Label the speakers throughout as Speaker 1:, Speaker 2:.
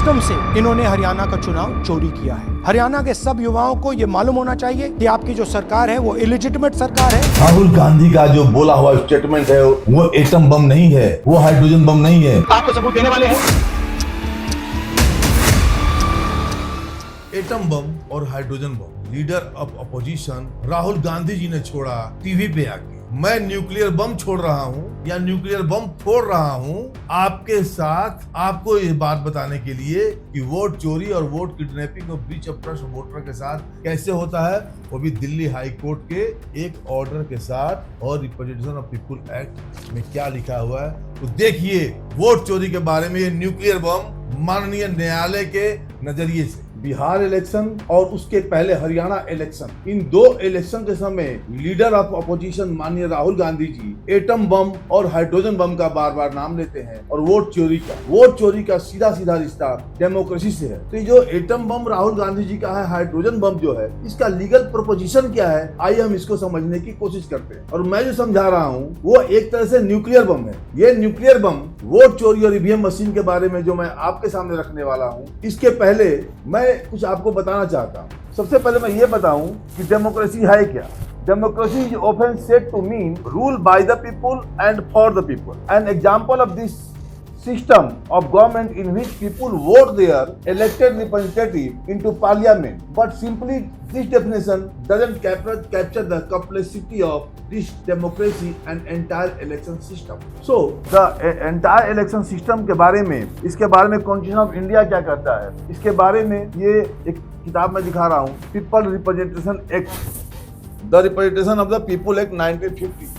Speaker 1: System से इन्होंने हरियाणा का चुनाव चोरी किया है। हरियाणा के सब युवाओं को ये मालूम होना चाहिए कि आपकी जो सरकार है वो इलिजिटिमेट सरकार है।
Speaker 2: राहुल गांधी का जो बोला हुआ स्टेटमेंट है वो एटम बम नहीं है, वो हाइड्रोजन बम नहीं है।
Speaker 3: आपको सबूत देने वाले हैं।
Speaker 2: एटम बम और hydrogen bomb leader of opposition Rahul Gandhi ji ने छोड़ा टीवी पे आके। मैं न्यूक्लियर बम छोड़ रहा हूँ या न्यूक्लियर बम फोड़ रहा हूँ आपके साथ, आपको ये बात बताने के लिए कि वोट चोरी और वोट किडनैपिंग और ब्रीच ऑफ ट्रस्ट वोटर के साथ कैसे होता है, वो भी दिल्ली हाई कोर्ट के एक ऑर्डर के साथ। और रिप्रेजेंटेशन ऑफ पीपुल एक्ट में क्या लिखा हुआ है तो देखिए वोट चोरी के बारे में। ये न्यूक्लियर बम माननीय न्यायालय के नजरिए से बिहार इलेक्शन और उसके पहले हरियाणा इलेक्शन, इन दो इलेक्शन के समय लीडर ऑफ अपोजिशन माननीय राहुल गांधी जी एटम बम और हाइड्रोजन बम का बार बार नाम लेते हैं और वोट चोरी का सीधा सीधा रिश्ता डेमोक्रेसी से है। तो ये जो एटम बम राहुल गांधी जी का है, हाइड्रोजन बम जो है, इसका लीगल प्रोपोजिशन क्या है, आइए हम इसको समझने की कोशिश करते हैं। और मैं जो समझा रहा हूँ वो एक तरह से न्यूक्लियर बम है। ये न्यूक्लियर बम वोट चोरी और ईवीएम मशीन के बारे में जो मैं आपके सामने रखने वाला हूँ, इसके पहले मैं कुछ आपको बताना चाहता हूँ। सबसे पहले मैं ये बताऊं कि डेमोक्रेसी है क्या। Democracy is often said to mean rule by the people and for the people. An example of this system of government in which people vote their elected representative into parliament. But simply this definition doesn't capture the complexity of this democracy and entire election system. So the entire election system के बारे में, इसके बारे में constitution of India क्या कहता है, इसके बारे में ये एक किताब में दिखा रहा हूँ, people representation act, the Representation of the people act 1950।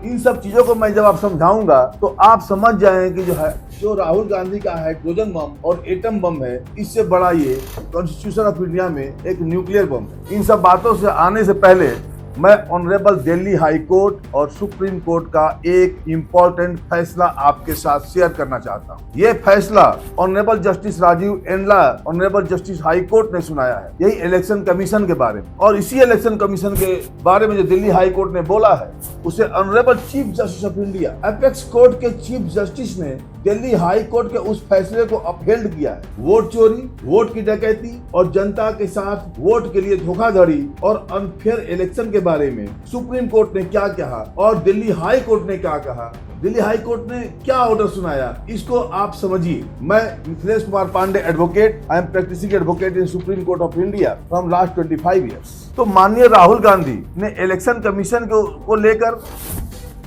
Speaker 2: इन सब चीजों को मैं जब आप समझाऊंगा तो आप समझ जाएंगे कि जो राहुल गांधी का हाइड्रोजन बम और एटम बम है, इससे बड़ा ये कॉन्स्टिट्यूशन ऑफ इंडिया में एक न्यूक्लियर बम है। इन सब बातों से आने से पहले मैं ऑनरेबल दिल्ली हाई कोर्ट और सुप्रीम कोर्ट का एक इम्पोर्टेंट फैसला आपके साथ शेयर करना चाहता हूँ। ये फैसला ऑनरेबल जस्टिस राजीव एंडला, ऑनरेबल जस्टिस हाई कोर्ट ने सुनाया है, यही इलेक्शन कमीशन के बारे में। और इसी इलेक्शन कमीशन के बारे में जो दिल्ली हाई कोर्ट ने बोला है, उसे honourable chief justice of India, apex court के चीफ जस्टिस ने दिल्ली हाई कोर्ट के उस फैसले को अपहेल्ड किया है। वोट चोरी, वोट की डकैती और जनता के साथ वोट के लिए धोखाधड़ी और अनफेयर इलेक्शन के बारे में सुप्रीम कोर्ट ने क्या कहा और दिल्ली हाई कोर्ट ने क्या कहा, दिल्ली हाई कोर्ट ने क्या ऑर्डर सुनाया, इसको आप समझिए। मैं Mithilesh Kumar Pandey advocate, I am practising advocate in Supreme court of India from last 25 years. तो माननीय राहुल गांधी ने इलेक्शन कमीशन को लेकर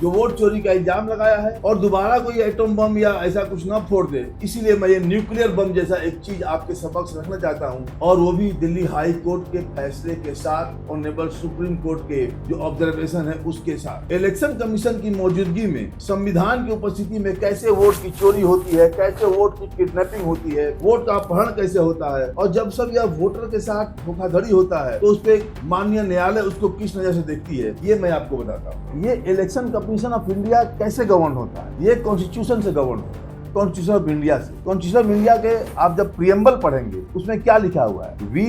Speaker 2: जो वोट चोरी का इल्जाम लगाया है और दोबारा कोई एटम बम या ऐसा कुछ न फोड़ दे, इसीलिए मैं ये न्यूक्लियर बम जैसा एक चीज आपके समक्ष रखना चाहता हूँ, और वो भी दिल्ली हाई कोर्ट के फैसले के साथ, ऑनरेबल सुप्रीम कोर्ट के जो ऑब्जर्वेशन है उसके साथ। इलेक्शन कमीशन की मौजूदगी में, संविधान की उपस्थिति में कैसे वोट की चोरी होती है, कैसे वोट की किडनैपिंग होती है, वोट का अपहरण कैसे होता है, और जब सब यह वोटर के साथ धोखाधड़ी होता है तो उस पर माननीय न्यायालय उसको किस नजर से देखती है, ये मैं आपको बताता हूँ। ये इलेक्शन कमीशन ऑफ इंडिया कैसे गवर्न होता है, ये कॉन्स्टिट्यूशन से गवर्न होता है, कॉन्स्टिट्यूशन ऑफ इंडिया से। कॉन्स्टिट्यूशन ऑफ इंडिया के आप जब प्रियम्बल पढ़ेंगे उसमें क्या लिखा हुआ है, we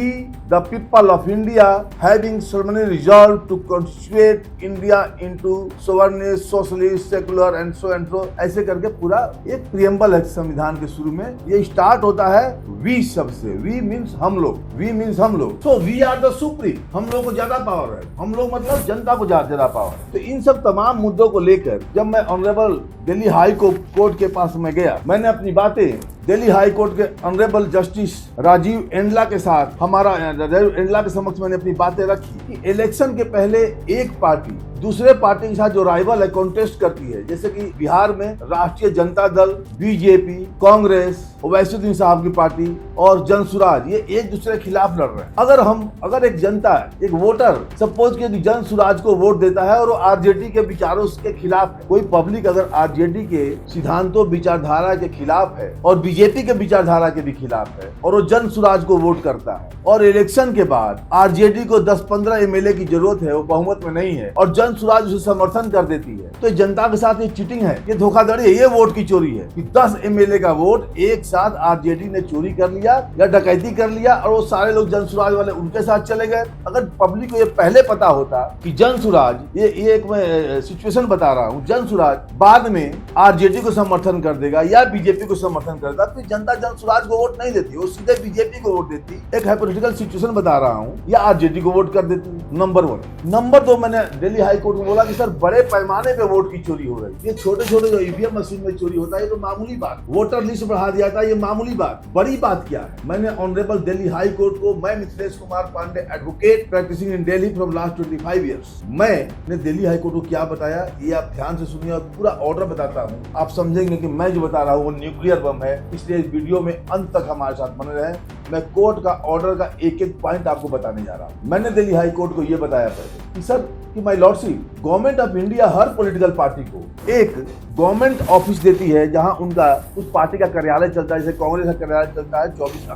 Speaker 2: the people of India having solemnly resolve to constitute India into sovereignist, socialist, secular and so, ऐसे करके पूरा एक प्रियम्बल है संविधान के शुरू में। ये स्टार्ट होता है वी शब्द से, वी मीन्स हम लोग, वी मीन्स हम लोग। So we are the supreme, हम लोग को ज्यादा पावर है, हम लोग मतलब जनता को ज्यादा पावर है। तो इन सब तमाम मुद्दों को लेकर जब मैं ऑनरेबल दिल्ली हाई कोर्ट के पास में गया, मैंने अपनी बातें दिल्ली हाई कोर्ट के ऑनरेबल जस्टिस राजीव एंडला के साथ, राजीव एंडला के समक्ष मैंने अपनी बातें रखी कि इलेक्शन के पहले एक पार्टी दूसरे पार्टी के साथ जो राइवल है, कॉन्टेस्ट करती है, जैसे कि बिहार में राष्ट्रीय जनता दल, बीजेपी, कांग्रेस, ओवैसीउद्दीन साहब की पार्टी और जनसुराज, ये एक दूसरे के खिलाफ लड़ रहे हैं। अगर एक जनता, एक वोटर सपोज कि जनसुराज को वोट देता है और वो आरजेडी के विचारों के खिलाफ है, कोई पब्लिक अगर आरजेडी के सिद्धांतों, विचारधारा के खिलाफ है और बीजेपी के विचारधारा के भी खिलाफ है और वो जनसुराज को वोट करता है
Speaker 3: और इलेक्शन के बाद आरजेडी को 10-15 एमएलए की जरूरत है, वो बहुमत में नहीं है और जन सुराज उसे समर्थन कर देती है, तो जनता के साथ ये चीटिंग है, ये धोखाधड़ी है, ये वोट की चोरी है कि 10 एमएलए का वोट एक साथ आरजेडी ने चोरी कर लिया या डकैती कर लिया और वो सारे लोग जन सुराज वाले उनके साथ चले गए। अगर पब्लिक को ये पहले पता होता कि जन सुराज ये एक मैं सिचुएशन बता रहा हूँ, जन सुराज बाद में आरजेडी को समर्थन कर देगा या बीजेपी को समर्थन कर देगा, फिर जनता जन सुराज को वोट नहीं देती, वो सीधे बीजेपी को वोट देती। एक हाइपोथेटिकल सिचुएशन बता रहा हूँ, या आरजेडी को वोट कर देती। नंबर 1। नंबर 2, मैंने दिल्ली हाई कोर्ट में बोला कि सर बड़े पैमाने पे वोट की चोरी हो रही है, ये छोटे छोटे जो ईवीएम मशीन में चोरी होता है ये तो मामूली बात, वोटर लिस्ट बढ़ा दिया था ये मामूली बात, बड़ी बात क्या है। मैंने ऑनरेबल दिल्ली हाई कोर्ट को, मैं Mithilesh Kumar Pandey advocate practising in Delhi from last 25 years, मैंने दिल्ली हाई कोर्ट को क्या बताया ये आप ध्यान से सुनिए और पूरा ऑर्डर बताता हूँ, आप समझेंगे कि मैं जो बता रहा हूँ वो न्यूक्लियर बम है, इसलिए इस वीडियो में अंत तक हमारे साथ बने रहें। मैं कोर्ट का ऑर्डर का एक एक पॉइंट आपको बताने जा रहा हूँ। मैंने दिल्ली हाई कोर्ट को ये बताया पहले कि सर कि my lordship, government of India her political party को एक गवर्नमेंट ऑफिस देती है जहां उनका उस पार्टी का कार्यालय चलता है। जैसे कांग्रेस का कार्यालय चलता है 24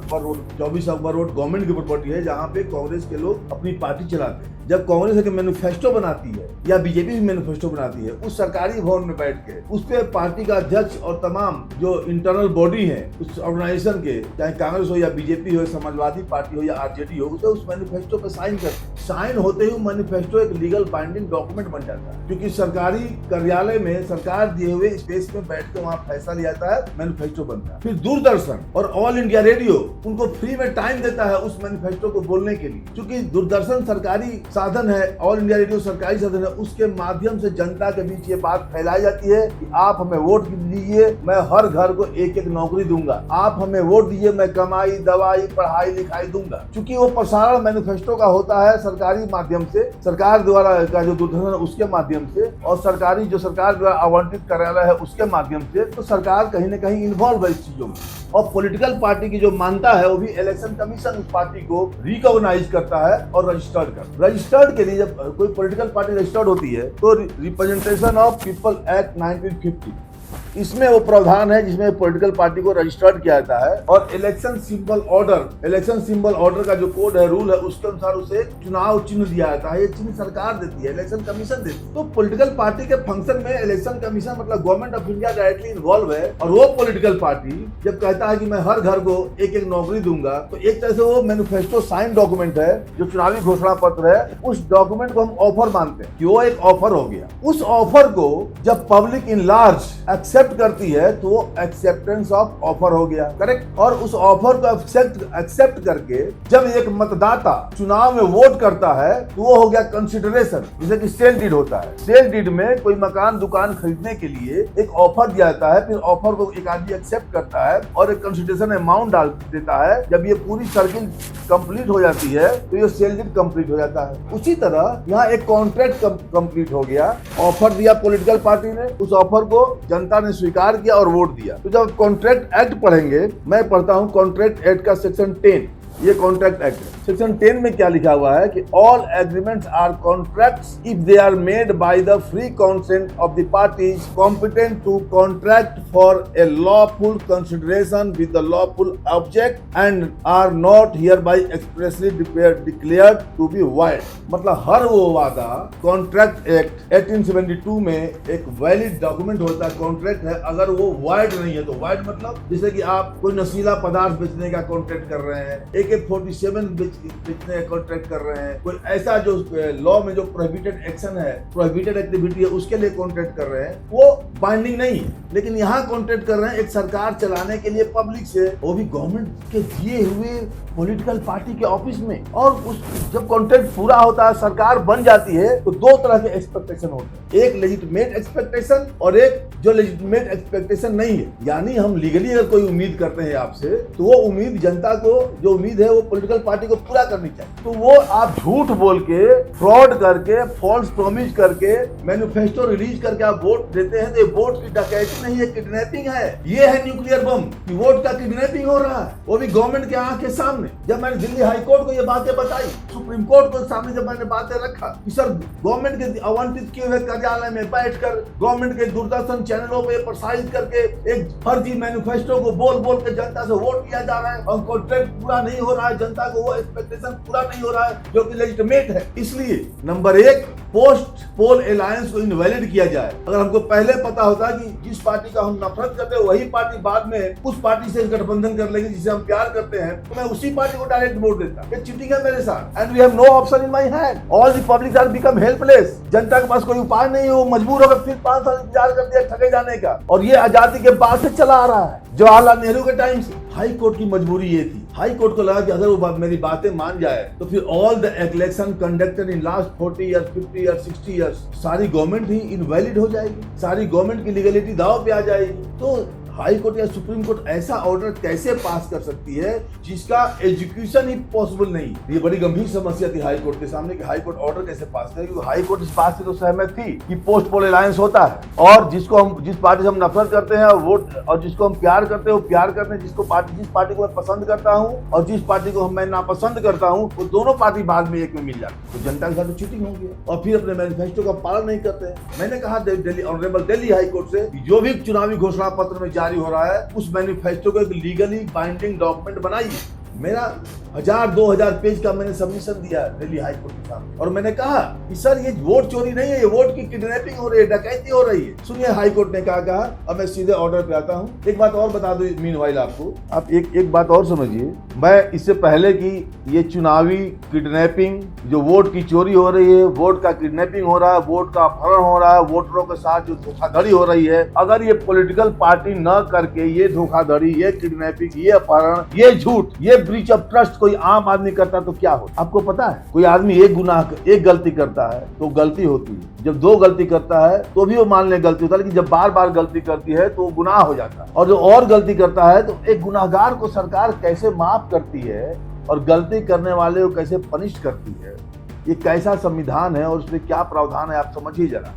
Speaker 3: अकबर रोड गवर्नमेंट की प्रॉपर्टी है जहां पे कांग्रेस के लोग अपनी पार्टी चलाते हैं। जब कांग्रेस एक मैनिफेस्टो बनाती है या बीजेपी भी मैनिफेस्टो बनाती है, उस सरकारी भवन में बैठ के उस पे पार्टी का अध्यक्ष और तमाम जो इंटरनल बॉडी है उस ऑर्गेनाइजेशन के, चाहे कांग्रेस हो या बीजेपी हो, समाजवादी पार्टी हो या आरजेडी हो, तो उस मैनिफेस्टो पे साइन करते। साइन होते ही मैनिफेस्टो एक लीगल बाइंडिंग डॉक्यूमेंट बन जाता है, क्योंकि सरकारी कार्यालय में सरकार दिए हुए स्पेस में बैठ के वहाँ फैसला लिया जाता है, मैनिफेस्टो बनता है। फिर दूरदर्शन और ऑल इंडिया रेडियो उनको फ्री में टाइम देता है उस मैनिफेस्टो को बोलने के लिए, क्योंकि दूरदर्शन सरकारी साधन है, ऑल इंडिया रेडियो सरकारी साधन है, उसके माध्यम से जनता के बीच ये बात फैलाई जाती है कि आप हमें वोट दीजिए, मैं हर घर को एक एक नौकरी दूंगा, आप हमें वोट दीजिए, मैं कमाई, दवाई, पढ़ाई लिखाई दूंगा। क्योंकि वो प्रसारण मैनिफेस्टो का होता है सरकारी माध्यम से, सरकार द्वारा का जो दूरदर्शन है उसके माध्यम से, और सरकारी जो सरकार द्वारा आवंटित कार्यालय है उसके माध्यम से, तो सरकार कहीं ना कहीं इन्वॉल्व है इस चीजों में। और पॉलिटिकल पार्टी की जो मानता है वो भी इलेक्शन कमीशन उस पार्टी को रिकॉग्नाइज करता है और रजिस्टर्ड करता है। रजिस्टर्ड के लिए जब कोई पॉलिटिकल पार्टी रजिस्टर्ड होती है तो रिप्रेजेंटेशन ऑफ पीपल एक्ट 1950 इसमें वो प्रावधान है जिसमें पॉलिटिकल पार्टी को रजिस्टर्ड किया जाता है। और इलेक्शन सिंबल ऑर्डर का जो कोड है, रूल है, उसके अनुसार उसे चुनाव चिन्ह दिया जाता है। ये चिन्ह सरकार देती है, इलेक्शन कमीशन देती है। तो पॉलिटिकल पार्टी के फंक्शन में इलेक्शन कमीशन मतलब government of India directly involve है। और वो पॉलिटिकल पार्टी जब कहता है कि मैं हर घर को एक एक नौकरी दूंगा, तो एक तरह से वो मैनिफेस्टो साइन डॉक्यूमेंट है, जो चुनावी घोषणा पत्र है, उस डॉक्यूमेंट को हम ऑफर मानते हैं कि वो एक ऑफर हो गया। उस ऑफर को जब पब्लिक इन लार्ज एक्सेप्ट करती है तो वो एक्सेप्टेंस ऑफ ऑफर हो गया, करेक्ट। और उस ऑफर को एक्सेप्ट करके जब एक मतदाता चुनाव में वोट करता है तो वो हो गया कंसिडरेशन, जैसे कि सेल डीड होता है। सेल डीड में कोई मकान दुकान खरीदने के लिए एक ऑफर दिया जाता है, फिर ऑफर को एक आदमी एक्सेप्ट करता है और एक कंसिडरेशन अमाउंट डाल देता है। जब ये पूरी सर्किल कंप्लीट हो जाती है तो ये सेल डीड कंप्लीट हो जाता है। उसी तरह यहाँ एक कॉन्ट्रैक्ट कंप्लीट हो गया। ऑफर दिया पॉलिटिकल पार्टी ने, उस ऑफर को जनता ने स्वीकार किया और वोट दिया। तो जब कॉन्ट्रैक्ट एक्ट पढ़ेंगे, मैं पढ़ता हूं कॉन्ट्रैक्ट एक्ट का सेक्शन 10, ये कॉन्ट्रैक्ट एक्ट है। सेक्शन 10 में क्या लिखा हुआ है कि all agreements are contracts if they are made by the free consent of the parties competent to contract for a lawful consideration with the lawful object and are not hereby expressly declared to be void. मतलब हर वो वादा contract act 1872 में एक valid document होता है, contract है, अगर वो वाइड नहीं है तो वाइड मतलब जैसे कि आप कोई नशीला पदार्थ बेचने का कॉन्ट्रैक्ट कर रहे हैं, AK-47 बेचने का कॉन्ट्रैक्ट कर रहे हैं, कोई ऐसा जो लॉ में जो प्रोहिबिटेड एक्शन है, प्रोहिबिटेड एक्टिविटी है, उसके लिए कॉन्ट्रैक्ट कर रहे हैं, वो बाइंडिंग नहीं है। लेकिन यहाँ कॉन्ट्रैक्ट कर रहे हैं एक सरकार चलाने के लिए पब्लिक से, वो भी गवर्नमेंट के दिए हुए पॉलिटिकल पार्टी के ऑफिस में। और उस जब कॉन्ट्रैक्ट पूरा होता है, सरकार बन जाती है, तो दो तरह के एक्सपेक्टेशन होते हैं, एक लेजिटिमेट एक्सपेक्टेशन और एक जो लेजिटिमेट एक्सपेक्टेशन नहीं है। यानी हम लीगली अगर कोई उम्मीद करते हैं आपसे, तो वो उम्मीद जनता को जो उम्मीद है वो पॉलिटिकल पार्टी को पूरा करनी चाहिए। तो वो आप झूठ बोल के, फ्रॉड करके, फॉल्स प्रॉमिस करके, मैनिफेस्टो रिलीज करके आप वोट देते हैं, तो ये वोट की डकैती नहीं है, किडनैपिंग है। ये है न्यूक्लियर बम कि वोट का किडनैपिंग हो रहा है, वो भी गवर्नमेंट के आंख के सामने। जब मैंने दिल्ली हाई कोर्ट को ये बातें बताई, सुप्रीम कोर्ट को सामने जब मैंने बातें रखा कि सर गवर्नमेंट के आवंटित किए हुए कार्यालय में बैठकर गवर्नमेंट के दूरदर्शन चैनलों पे प्रसारित करके एक फर्जी मैनिफेस्टो को बोल बोल के जनता से वोट किया जा रहा है और कॉन्ट्रैक्ट पूरा नहीं हो रहा है, जनता को वो एक्सपेक्टेशन पूरा नहीं हो रहा है जो कि लेजिटिमेट है। इसलिए नंबर 1, पोस्ट पोल अलायंस को इनवैलिड किया जाए। अगर हमको पहले पता होता कि जिस पार्टी का हम नफरत करते हैं वही पार्टी बाद में उस पार्टी से गठबंधन कर लेंगे जिसे हम प्यार करते हैं, तो मैं उसी पार्टी को डायरेक्ट वोट देता। ये चीटिंग है मेरे साथ, and we have no option in my hand. All the public are become helpless. जनता के पास कोई उपाय नहीं है, वो मजबूर होकर फिर 5 साल इंतजार कर दिया ठगे जाने का, और ये आजादी के बाद से चला आ रहा है, जवाहरलाल नेहरू के टाइम से। हाई कोर्ट की मजबूरी ये थी, हाई कोर्ट को लगा कि अगर वो मेरी बातें मान जाए तो फिर all the election conducted in last 40 years, 50 years, 60 years, सारी गवर्नमेंट ही इनवैलिड हो जाएगी, सारी गवर्नमेंट की लीगलिटी दांव पे आ जाएगी। तो हाई कोर्ट या सुप्रीम कोर्ट ऐसा ऑर्डर कैसे पास कर सकती है जिसका एजुकेशन ही पॉसिबल नहीं? ये बड़ी गंभीर समस्या थी हाई कोर्ट के सामने कि हाई कोर्ट ऑर्डर कैसे पास करे, क्योंकि हाई कोर्ट इस बात से तो सहमत थी कि पोस्ट पोल अलायंस होता है, और जिस पार्टी से हम नफरत करते हैं वोट, और जिसको हम प्यार करते हैं वो प्यार करते हैं, जिस पार्टी को मैं पसंद करता हूँ और जिस पार्टी को मैं नापसंद करता हूँ, वो दोनों पार्टी बाद में एक में मिल जाती। तो जनता के साथ तो चीटिंग हो गया, और फिर अपने मैनिफेस्टो का पालन नहीं करते। मैंने कहा Delhi honourable Delhi high court से जो भी चुनावी घोषणा पत्र में जारी हो रहा है उस मैनिफेस्टो को एक लीगली बाइंडिंग डॉक्यूमेंट बनाइए। मेरा 1000-2000 पेज का मैंने सबमिशन दिया दिल्ली हाई कोर्ट के सामने, और मैंने कहा कि सर ये वोट चोरी नहीं है, ये वोट की किडनैपिंग हो रही है, डकैती हो रही है। सुनिए हाई कोर्ट ने कहा। अब मैं सीधे ऑर्डर पे आता हूँ। एक बात और बता दूं मीनवाइल आपको, आप एक बात और समझिए। मैं इससे पहले कि ये चुनावी किडनैपिंग, जो वोट की चोरी हो रही है, वोट का किडनैपिंग हो रहा है, वोट का अपहरण हो रहा है, वोटरों के साथ जो धोखाधड़ी हो रही है, अगर ये पॉलिटिकल पार्टी न करके ये धोखाधड़ी, ये किडनैपिंग, ये अपहरण, ये झूठ, ये ब्रीच ऑफ ट्रस्ट कोई आम आदमी करता तो क्या हो? आपको पता है, कोई आदमी एक गलती करता है तो गलती होती है, जब 2 गलती करता है तो भी वो मान ले गलती होता है, लेकिन जब बार-बार गलती करती है तो गुनाह हो जाता है। और जो और गलती करता है तो एक गुनाहगार को सरकार कैसे माफ करती है और गलती करने वाले को कैसे पनिश करती है, ये कैसा संविधान है और उसमें क्या प्रावधान है, आप समझिए जरा।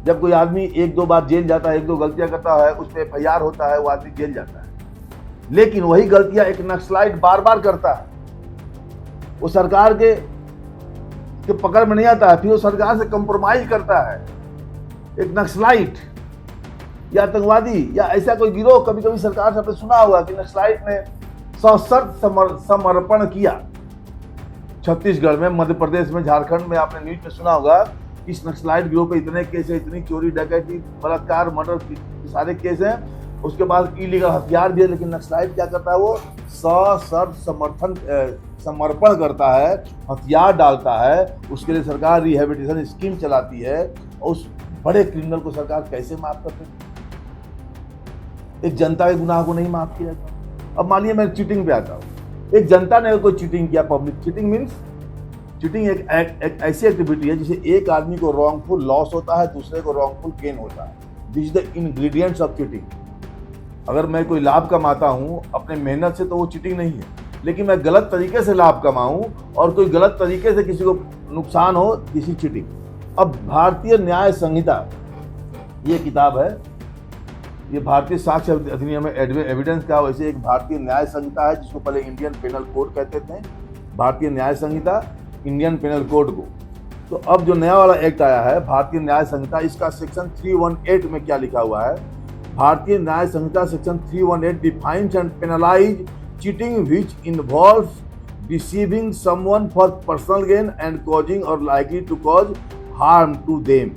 Speaker 3: जब कोई आदमी 1-2 बार जेल जाता है, 1-2 गलतियां करता है, उस पर FIR होता है, वो आदमी जेल जाता है। लेकिन वही गलतियां एक नक्सलाइट बार-बार करता है, वो सरकार के पकड़ में नहीं आता है, फिर वो सरकार से कंप्रोमाइज करता है। एक नक्सलाइट या आतंकवादी या ऐसा कोई गिरोह, कभी कभी सरकार से आपने सुना होगा कि नक्सलाइट ने सशर्त समर्पण किया। छत्तीसगढ़ में, मध्य प्रदेश में, झारखंड में आपने न्यूज में सुना होगा इस नक्सलाइट गिरोह पे इतने केस है, इतनी चोरी, डकैती, बलात्कार, मर्डर के सारे केस हैं। उसके बाद इलीगल हथियार भी है, लेकिन नक्सलाइट क्या करता है, वो सशर्त समर्पण करता है, हथियार डालता है। उसके लिए सरकार रिहेबिलिटेशन स्कीम चलाती है, और उस बड़े क्रिमिनल को सरकार कैसे माफ करती है? एक जनता के गुनाह को नहीं माफ किया जाता। अब मानिए मैं चीटिंग पे आता हूँ, एक जनता ने कोई चीटिंग किया, पब्लिक चीटिंग मीन्स, चीटिंग एक ऐसी एक्टिविटी है जिसे एक आदमी को रॉन्गफुल लॉस होता है, दूसरे को रॉन्गफुल गेन होता है। This is the ingredients of cheating. अगर मैं कोई लाभ कमाता हूं अपने मेहनत से तो वो चीटिंग नहीं है, लेकिन मैं गलत तरीके से लाभ कमाऊं और कोई गलत तरीके से किसी को नुकसान हो, किसी चीटिंग। अब भारतीय न्याय संहिता, ये किताब है, ये भारतीय साक्ष्य अधिनियम में एविडेंस का वैसे एक भारतीय न्याय संहिता है, जिसको पहले इंडियन पेनल कोड कहते थे। भारतीय न्याय संहिता, इंडियन पेनल कोड को। तो अब जो नया वाला एक्ट आया है भारतीय न्याय संहिता, इसका सेक्शन 318 में क्या लिखा हुआ है? Bharatiya Nyaya Sanhita section 318 defines and penalise cheating which involves deceiving someone for personal gain and causing or likely to cause harm to them.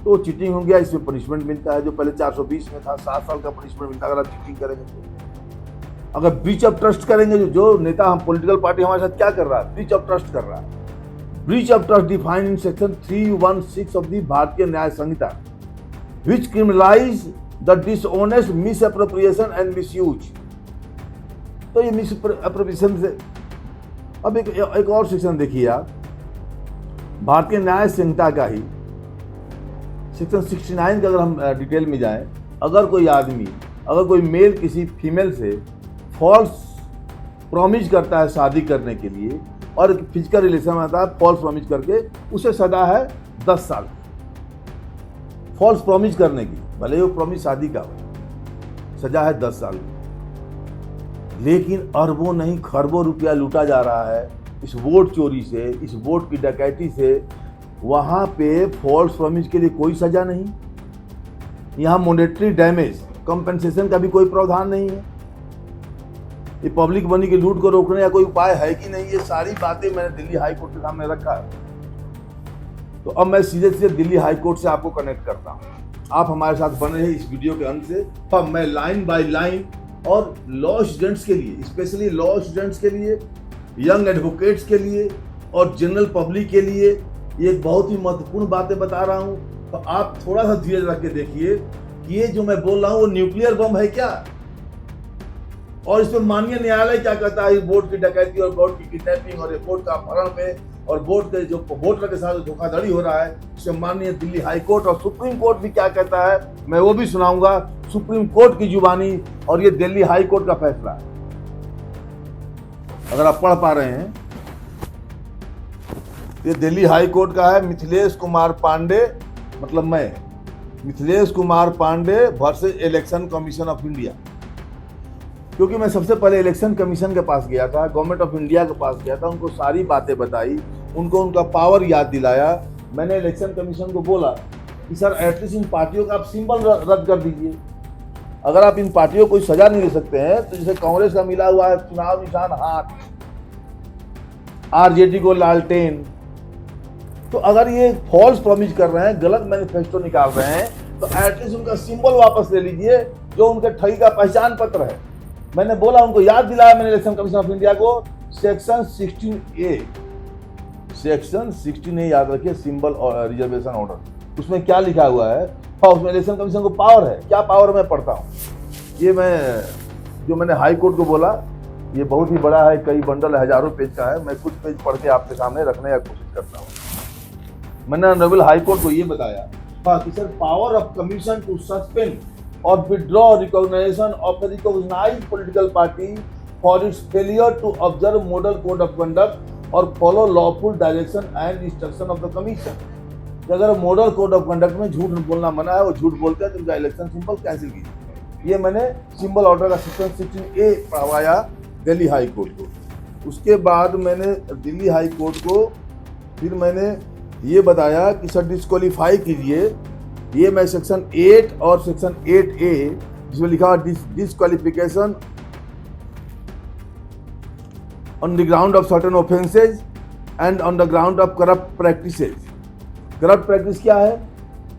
Speaker 3: तो चीटिंग हो गया, इसमें पनिशमेंट मिलता है, जो पहले 420 में था 7 साल का पनिशमेंट मिलता है अगर आप चीटिंग करेंगे तो। अगर ब्रीच ऑफ ट्रस्ट करेंगे, जो नेता हम पॉलिटिकल पार्टी हमारे साथ क्या कर रहा है, ब्रीच ऑफ ट्रस्ट कर रहा है। Breach of trust defined in section 316 of the Bharatiya Nyaya Sanhita which criminalise the dishonest misappropriation and misuse. तो ये मिसअप्रोप्रिएशन से अब एक और सेक्शन देखिए आप, भारतीय न्याय संहिता का ही सेक्शन 69 का अगर हम डिटेल में जाएं, अगर कोई मेल किसी फीमेल से फॉल्स प्रॉमिस करता है शादी करने के लिए और फिजिकल रिलेशन में आता है फॉल्स प्रॉमिस करके, उसे सजा है 10 साल फॉल्स प्रॉमिस करने की, भले ही वो प्रॉमिस शादी का हो, सजा है 10 साल। लेकिन अरबों नहीं खरबों रुपया लूटा जा रहा है इस वोट चोरी से, इस वोट की डकैती से। वहां पे फॉल्स प्रॉमिस के लिए कोई सजा नहीं, यहाँ मॉनेटरी डैमेज कंपेंसेशन का भी कोई प्रावधान नहीं है। ये पब्लिक मनी की लूट को रोकने का कोई उपाय है कि नहीं, ये सारी बातें मैंने दिल्ली हाई कोर्ट के सामने रखा है। तो अब मैं सीधे सीधे दिल्ली हाई कोर्ट से आपको कनेक्ट करता हूँ। आप हमारे साथ बने रहे इस वीडियो के अंत से। अब मैं लाइन बाय लाइन और लॉ स्टूडेंट्स के लिए, स्पेशली लॉ स्टूडेंट्स के लिए, यंग एडवोकेट्स के लिए और जनरल पब्लिक के लिए ये बहुत ही महत्वपूर्ण बातें बता रहा हूँ। तो आप थोड़ा सा धीरज रख के देखिए कि ये जो मैं बोल रहा हूँ वो न्यूक्लियर बम है क्या, और इसमें माननीय न्यायालय क्या कहता है वोट की डकैती और वोट की किडनैपिंग और वोट का अपहरण पे और वोट के जो वोटर के साथ धोखाधड़ी हो रहा है, इसमें माननीय दिल्ली हाई कोर्ट और सुप्रीम कोर्ट भी क्या कहता है, मैं वो भी सुनाऊंगा। सुप्रीम कोर्ट की जुबानी और ये दिल्ली हाई कोर्ट का फैसला है। अगर आप पढ़ पा रहे हैं, ये दिल्ली हाई कोर्ट का है। मिथिलेश कुमार पांडे, मतलब मैं, Mithilesh Kumar Pandey versus Election commission of India. क्योंकि मैं सबसे पहले इलेक्शन कमीशन के पास गया था, गवर्नमेंट ऑफ इंडिया के पास गया था, उनको सारी बातें बताई, उनको उनका पावर याद दिलाया। मैंने इलेक्शन कमीशन को बोला कि सर एटलीस्ट इन पार्टियों का आप सिंबल रद्द कर दीजिए। अगर आप इन पार्टियों को कोई सजा नहीं दे सकते हैं, तो जैसे कांग्रेस का मिला हुआ है चुनाव निशान हाथ, आरजेडी को लालटेन, तो अगर ये फॉल्स प्रॉमिस कर रहे हैं, गलत मैनिफेस्टो निकाल रहे हैं, तो एटलीस्ट उनका सिंबल वापस ले लीजिए जो उनके ठगी का पहचान पत्र है। मैंने बोला, उनको याद दिलाया मैंने इलेक्शन कमीशन ऑफ इंडिया को, सेक्शन 16A याद रखिए, सिंबल और रिजर्वेशन ऑर्डर। उसमें क्या लिखा हुआ है, और उसमें इलेक्शन कमीशन को पावर है। क्या पावर मैं पढ़ता हूँ, ये मैंने हाई कोर्ट को बोला, ये बहुत ही बड़ा है, कई बंडल हजारों पेज का है। मैं कुछ पेज पढ़ के आपके सामने रखने की कोशिश करता हूँ। मैंने ऑनरेबल हाई कोर्ट को ये बताया कि sir power of commission to suspend or withdraw recognition of a recognized political party for its failure to observe model code of conduct or follow lawful direction and instruction of the commission। अगर model code of conduct में झूठ बोलना मना है, वो झूठ बोलते हैं तो उनका इलेक्शन सिंबल कैंसिल कीजिए। ये मैंने सिंबल ऑर्डर का सेक्शन 16A पढ़वाया दिल्ली हाई कोर्ट को। उसके बाद मैंने दिल्ली हाई कोर्ट को फिर मैंने ये बताया कि सर डिस्क्वालीफाई कीजिए। ये मैं सेक्शन 8 और सेक्शन 8A जिसमें लिखा disqualification on the ground of certain offences and on the ground of corrupt practices. Corrupt practice क्या है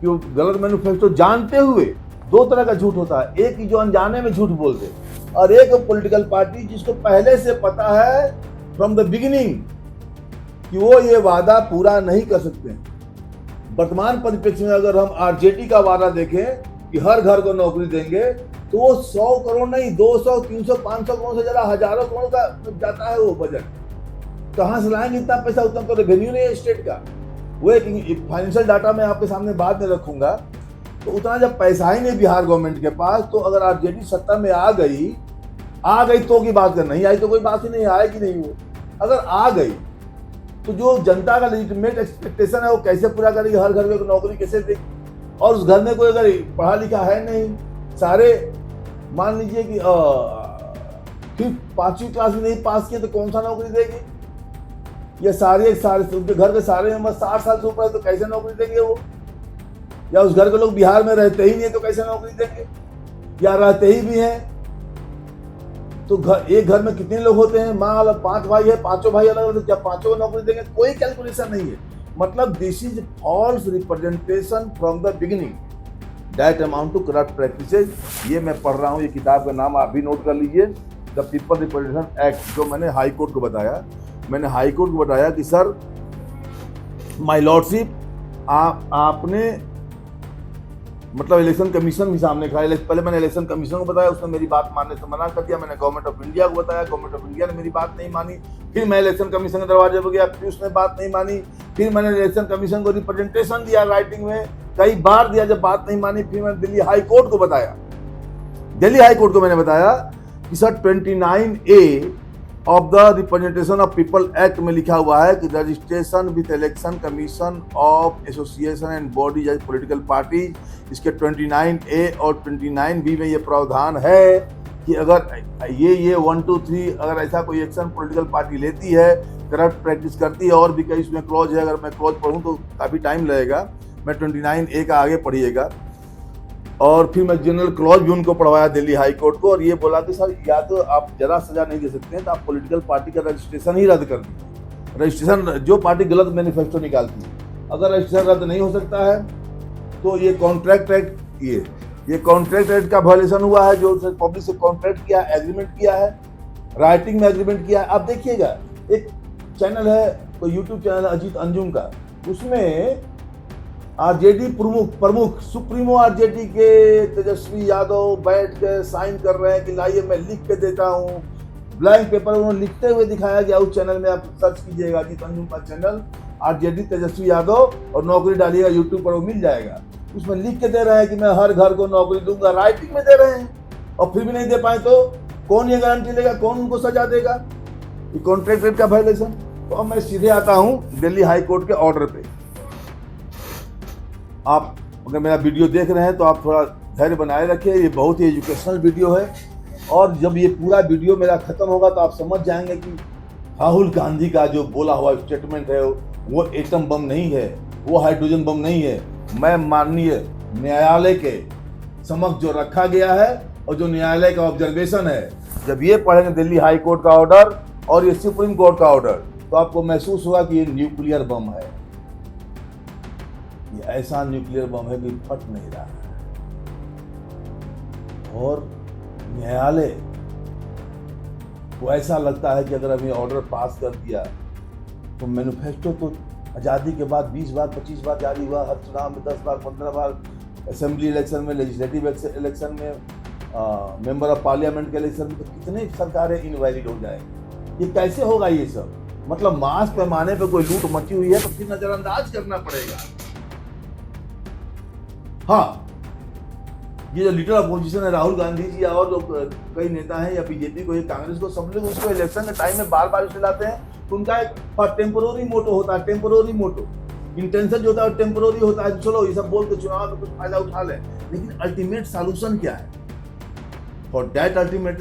Speaker 3: कि वो गलत मैनिफेस्टो जानते हुए, दो तरह का झूठ होता है, एक जो अनजाने में झूठ बोलते और एक पॉलिटिकल पार्टी जिसको पहले से पता है फ्रॉम द बिगिनिंग कि वो ये वादा पूरा नहीं कर सकते हैं। वर्तमान परिप्रेक्ष्य में अगर हम आरजेडी का वादा देखें कि हर घर को नौकरी देंगे, तो वो 100 करोड़ नहीं, 200, 300, 500 करोड़ से ज्यादा हजारों करोड़ का जाता है वो बजट। कहाँ से लाएंगे इतना पैसा, उतना तो रेवेन्यू नहीं है स्टेट का। वो एक फाइनेंशियल डाटा मैं आपके सामने बाद में रखूंगा। तो उतना जब पैसा ही नहीं बिहार गवर्नमेंट के पास, तो अगर आरजेडी सत्ता में आ गई तो की बात कर, नहीं आई तो कोई बात ही नहीं, आएगी नहीं। वो अगर आ गई तो जो जनता का लेजिटिमेट एक्सपेक्टेशन है वो कैसे पूरा करेगी, हर घर में नौकरी कैसे देगी। और उस घर में कोई अगर पढ़ा लिखा है नहीं, सारे मान लीजिए कि फिर 5वीं क्लास में नहीं पास किए तो कौन सा नौकरी देगी। या सारे उनके घर के सारे मेंबर 60 साल से ऊपर है तो कैसे नौकरी देंगे वो। या उस घर के लोग बिहार में रहते ही नहीं है तो कैसे नौकरी देंगे, या रहते ही भी हैं तो एक घर में कितने लोग होते हैं, माँ अलग 5 भाई है, 5 भाई अलग अलग, जब 5 को नौकरी देंगे, कोई कैलकुलेशन नहीं है। मतलब this is false representation from the beginning that amount to corrupt practices. ये मैं पढ़ रहा हूँ, ये किताब का नाम आप भी नोट कर लीजिए, द पीपल रिप्रेजेंटेशन एक्ट, जो मैंने हाई कोर्ट को बताया। मैंने हाई कोर्ट को बताया कि सर माय लॉर्डशिप, आपने मतलब इलेक्शन कमीशन भी सामने खड़ा है। पहले मैंने इलेक्शन कमीशन को बताया, उसने मेरी बात मानने से मना कर दिया। मैंने गवर्नमेंट ऑफ इंडिया को बताया, गवर्नमेंट ऑफ इंडिया ने मेरी बात नहीं मानी। फिर मैं इलेक्शन कमीशन के दरवाजे पर गया, फिर उसने बात नहीं मानी। फिर मैंने इलेक्शन कमीशन को रिप्रेजेंटेशन दिया राइटिंग में, कई बार दिया, जब बात नहीं मानी फिर मैंने दिल्ली हाई कोर्ट को बताया। दिल्ली हाई कोर्ट को मैंने बताया कि sir 29A of the Representation of People Act में लिखा हुआ है कि registration with Election commission of association and bodies as political parties, इसके 29A और 29B में ये प्रावधान है कि अगर ये 1, 2, 3 अगर ऐसा कोई एक्शन पॉलिटिकल पार्टी लेती है, करप्ट प्रैक्टिस करती है, और भी कई इसमें क्लॉज है, अगर मैं क्लॉज पढ़ूँ तो काफ़ी टाइम लगेगा, मैं 29A का आगे पढ़िएगा। और फिर मैं जनरल क्लॉज भी उनको पढ़वाया दिल्ली हाई कोर्ट को, और ये बोला कि सर या तो आप जरा सजा नहीं दे सकते हैं तो आप पॉलिटिकल पार्टी का रजिस्ट्रेशन ही रद्द कर दीजिए। रजिस्ट्रेशन, जो पार्टी गलत मैनिफेस्टो निकालती है, अगर रजिस्ट्रेशन रद्द नहीं हो सकता है तो ये कॉन्ट्रैक्ट एक्ट, ये कॉन्ट्रैक्ट एक्ट का वायलेशन हुआ है। जो पब्लिक से कॉन्ट्रैक्ट किया, एग्रीमेंट किया है, राइटिंग में एग्रीमेंट किया है। आप देखिएगा, एक चैनल है, तो यूट्यूब चैनल अजीत अंजुम का, उसमें आरजेडी प्रमुख सुप्रीमो आरजेडी के तेजस्वी यादव बैठ के साइन कर रहे हैं कि लाइए मैं लिख के देता हूँ। ब्लैंक पेपर उन्होंने लिखते हुए दिखाया गया। उस चैनल में आप सर्च कीजिएगा, अजीत अंजुम का चैनल, आरजेडी तेजस्वी यादव, और नौकरी डालिएगा यूट्यूब पर, वो मिल जाएगा। उसमें लिख के दे रहे हैं कि मैं हर घर को नौकरी दूंगा, राइटिंग में दे रहे हैं, और फिर भी नहीं दे पाए तो कौन ये गारंटी लेगा, कौन उनको सजा देगा? ये कॉन्ट्रैक्ट रेट का वायलेशन। तो अब मैं सीधे आता हूँ दिल्ली हाई कोर्ट के ऑर्डर पे। आप अगर मेरा वीडियो देख रहे हैं तो आप थोड़ा धैर्य बनाए रखिए, ये बहुत ही एजुकेशनल वीडियो है, और जब ये पूरा वीडियो मेरा खत्म होगा तो आप समझ जाएंगे कि राहुल गांधी का जो बोला हुआ स्टेटमेंट है वो एटम बम नहीं है, वो हाइड्रोजन बम नहीं है। मैं माननीय न्यायालय के समक्ष जो रखा गया है और जो न्यायालय का ऑब्जर्वेशन है, जब ये पढ़ेंगे दिल्ली हाई कोर्ट का ऑर्डर और ये सुप्रीम कोर्ट का ऑर्डर, तो आपको महसूस होगा कि ये न्यूक्लियर बम है। ये ऐसा न्यूक्लियर बम है कि फट नहीं रहा है। और न्यायालय को ऐसा लगता है कि अगर हमें ऑर्डर पास कर दिया तो मैनिफेस्टो तो आज़ादी के बाद 20 बार 25 बार जारी हुआ, हर चुनाव में 10 बार 15 बार, असेंबली इलेक्शन में, लेजिस्लेटिव इलेक्शन में, मेंबर ऑफ पार्लियामेंट के इलेक्शन में, तो कितने सरकारें इनवैलिड हो जाएंगी। ये कैसे होगा? ये सब मतलब मास पैमाने पे कोई लूट मची हुई है तो फिर नजरअंदाज करना पड़ेगा। हाँ, ये जो लीडर अपोजिशन है राहुल गांधी जी और जो कई नेता हैं या बीजेपी को या कांग्रेस को, सब लोग उसको इलेक्शन के टाइम में बार बार उसे लाते हैं। तो उनका एक टेम्पोररी मोटो होता है, टेम्पोररी मोटो, इंटेंशन जो होता है टेम्पोररी होता है, चलो ये सब बोल के चुनाव में कुछ फायदा उठा लें। लेकिन अल्टीमेट सॉल्यूशन क्या है? फॉर दैट अल्टीमेट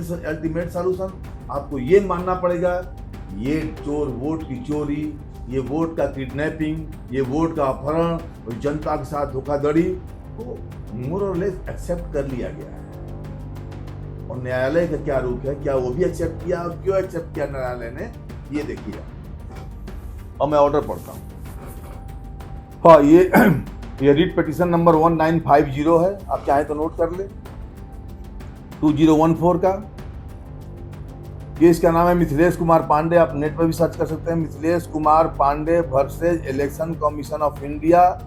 Speaker 3: सॉल्यूशन आपको ये मानना पड़ेगा, ये चोर वोट की चोरी, ये वोट का किडनैपिंग, ये वोट का अपहरण और जनता के साथ धोखाधड़ी को मोर और लेस एक्सेप्ट कर लिया गया है। और न्यायालय का क्या रुख है, क्या वो भी एक्सेप्ट किया, और क्यों एक्सेप्ट किया न्यायालय ने, ये देखिए। और मैं ऑर्डर पढ़ता हूँ। हाँ, ये रीट पिटीशन नंबर 1950 है, आप चाहें तो नोट कर ले। 2014 का केस का नाम है मिथिलेश कुमार पांडे, आप नेट पर भी सर्च कर सकते हैं, Mithilesh Kumar Pandey versus election commission of India,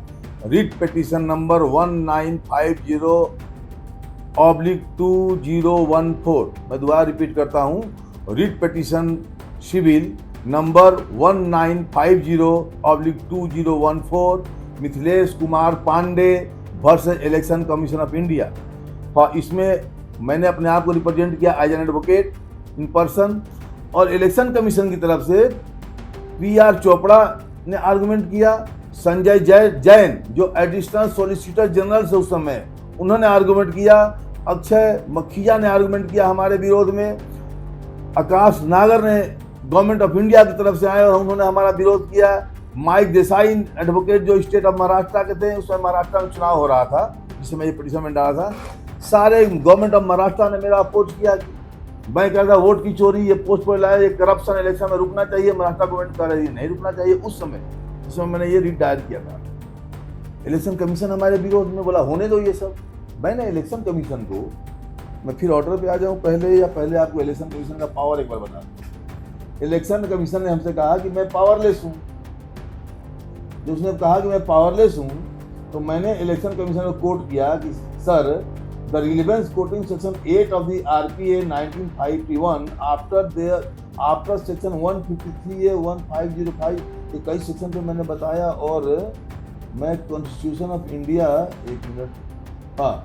Speaker 3: writ petition number 1950/2014। मैं दोबारा रिपीट करता हूं, writ petition civil number 1950/2014, Mithilesh Kumar Pandey versus election commission of India. हाँ, इसमें मैंने अपने आप को रिप्रेजेंट किया as an advocate in person, और इलेक्शन कमीशन की तरफ से PR चोपड़ा ने आर्गुमेंट किया, संजय जैन जो एडिशनल सॉलिसिटर जनरल से उस समय, उन्होंने आर्गुमेंट किया, अक्षय मखिया ने आर्गुमेंट किया हमारे विरोध में, आकाश नागर ने गवर्नमेंट ऑफ इंडिया की तरफ से आए और उन्होंने हमारा विरोध किया, माइक देसाई एडवोकेट जो स्टेट ऑफ महाराष्ट्र के थे, उस समय महाराष्ट्र में चुनाव हो रहा था जिस समय ये पिटीशन में डाला था, सारे गवर्नमेंट ऑफ महाराष्ट्र ने मेरा अपोज किया। मैं कह रहा वोट की चोरी, ये पोस्ट पर लाया, ये करप्शन इलेक्शन में रुकना चाहिए, महाराष्ट्र गवर्नमेंट कह रही है नहीं रुकना चाहिए। उस समय जिसमें मैंने ये रिट दायर किया था, इलेक्शन कमीशन हमारे विरोध में बोला होने दो ये सब। मैंने इलेक्शन कमीशन को, मैं फिर ऑर्डर पे आ जाऊं पहले आपको इलेक्शन कमीशन का पावर एक बार बता दूं। इलेक्शन कमीशन ने हमसे कहा कि मैं पावरलेस हूं। जो उसने कहा कि मैं पावरलेस हूं, तो मैंने इलेक्शन कमीशन को कोट किया कि sir, the relevance quoting section 8 of the RPA 1951 after section 153A 1505, ये कई सेक्शन पे मैंने बताया, और मैं कॉन्स्टिट्यूशन ऑफ इंडिया, एक मिनट, हाँ,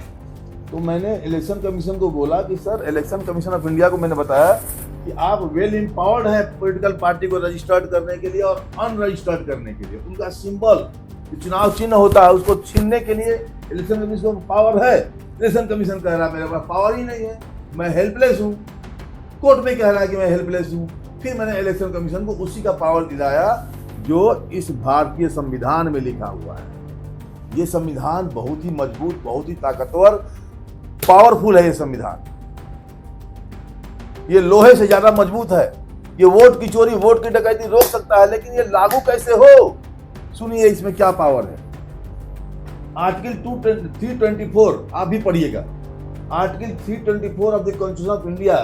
Speaker 3: तो मैंने इलेक्शन कमीशन को बोला कि sir, election commission of India को मैंने बताया कि आप वेल एम्पावर्ड हैं पॉलिटिकल पार्टी को रजिस्टर्ड करने के लिए और अनरजिस्टर्ड करने के लिए। उनका सिंबल चुनाव चिन्ह होता है, उसको छीनने के लिए इलेक्शन कमीशन को पावर है। इलेक्शन कमीशन कह रहा है मेरे पास पावर ही नहीं है, मैं हेल्पलेस हूँ। कोर्ट में कह रहा है कि मैं हेल्पलेस हूँ। फिर मैंने इलेक्शन कमीशन को उसी का पावर दिलाया जो इस भारतीय संविधान में लिखा हुआ है। ये संविधान बहुत ही मजबूत, बहुत ही ताकतवर, पावरफुल है ये संविधान। ये लोहे से ज्यादा मजबूत है। ये वोट की चोरी, वोट की डकैती रोक सकता है, लेकिन ये लागू कैसे हो? सुनिए इसमें क्या पावर है। आर्टिकल 324 आप भी पढ़िएगा। Article 324 of the constitution of India,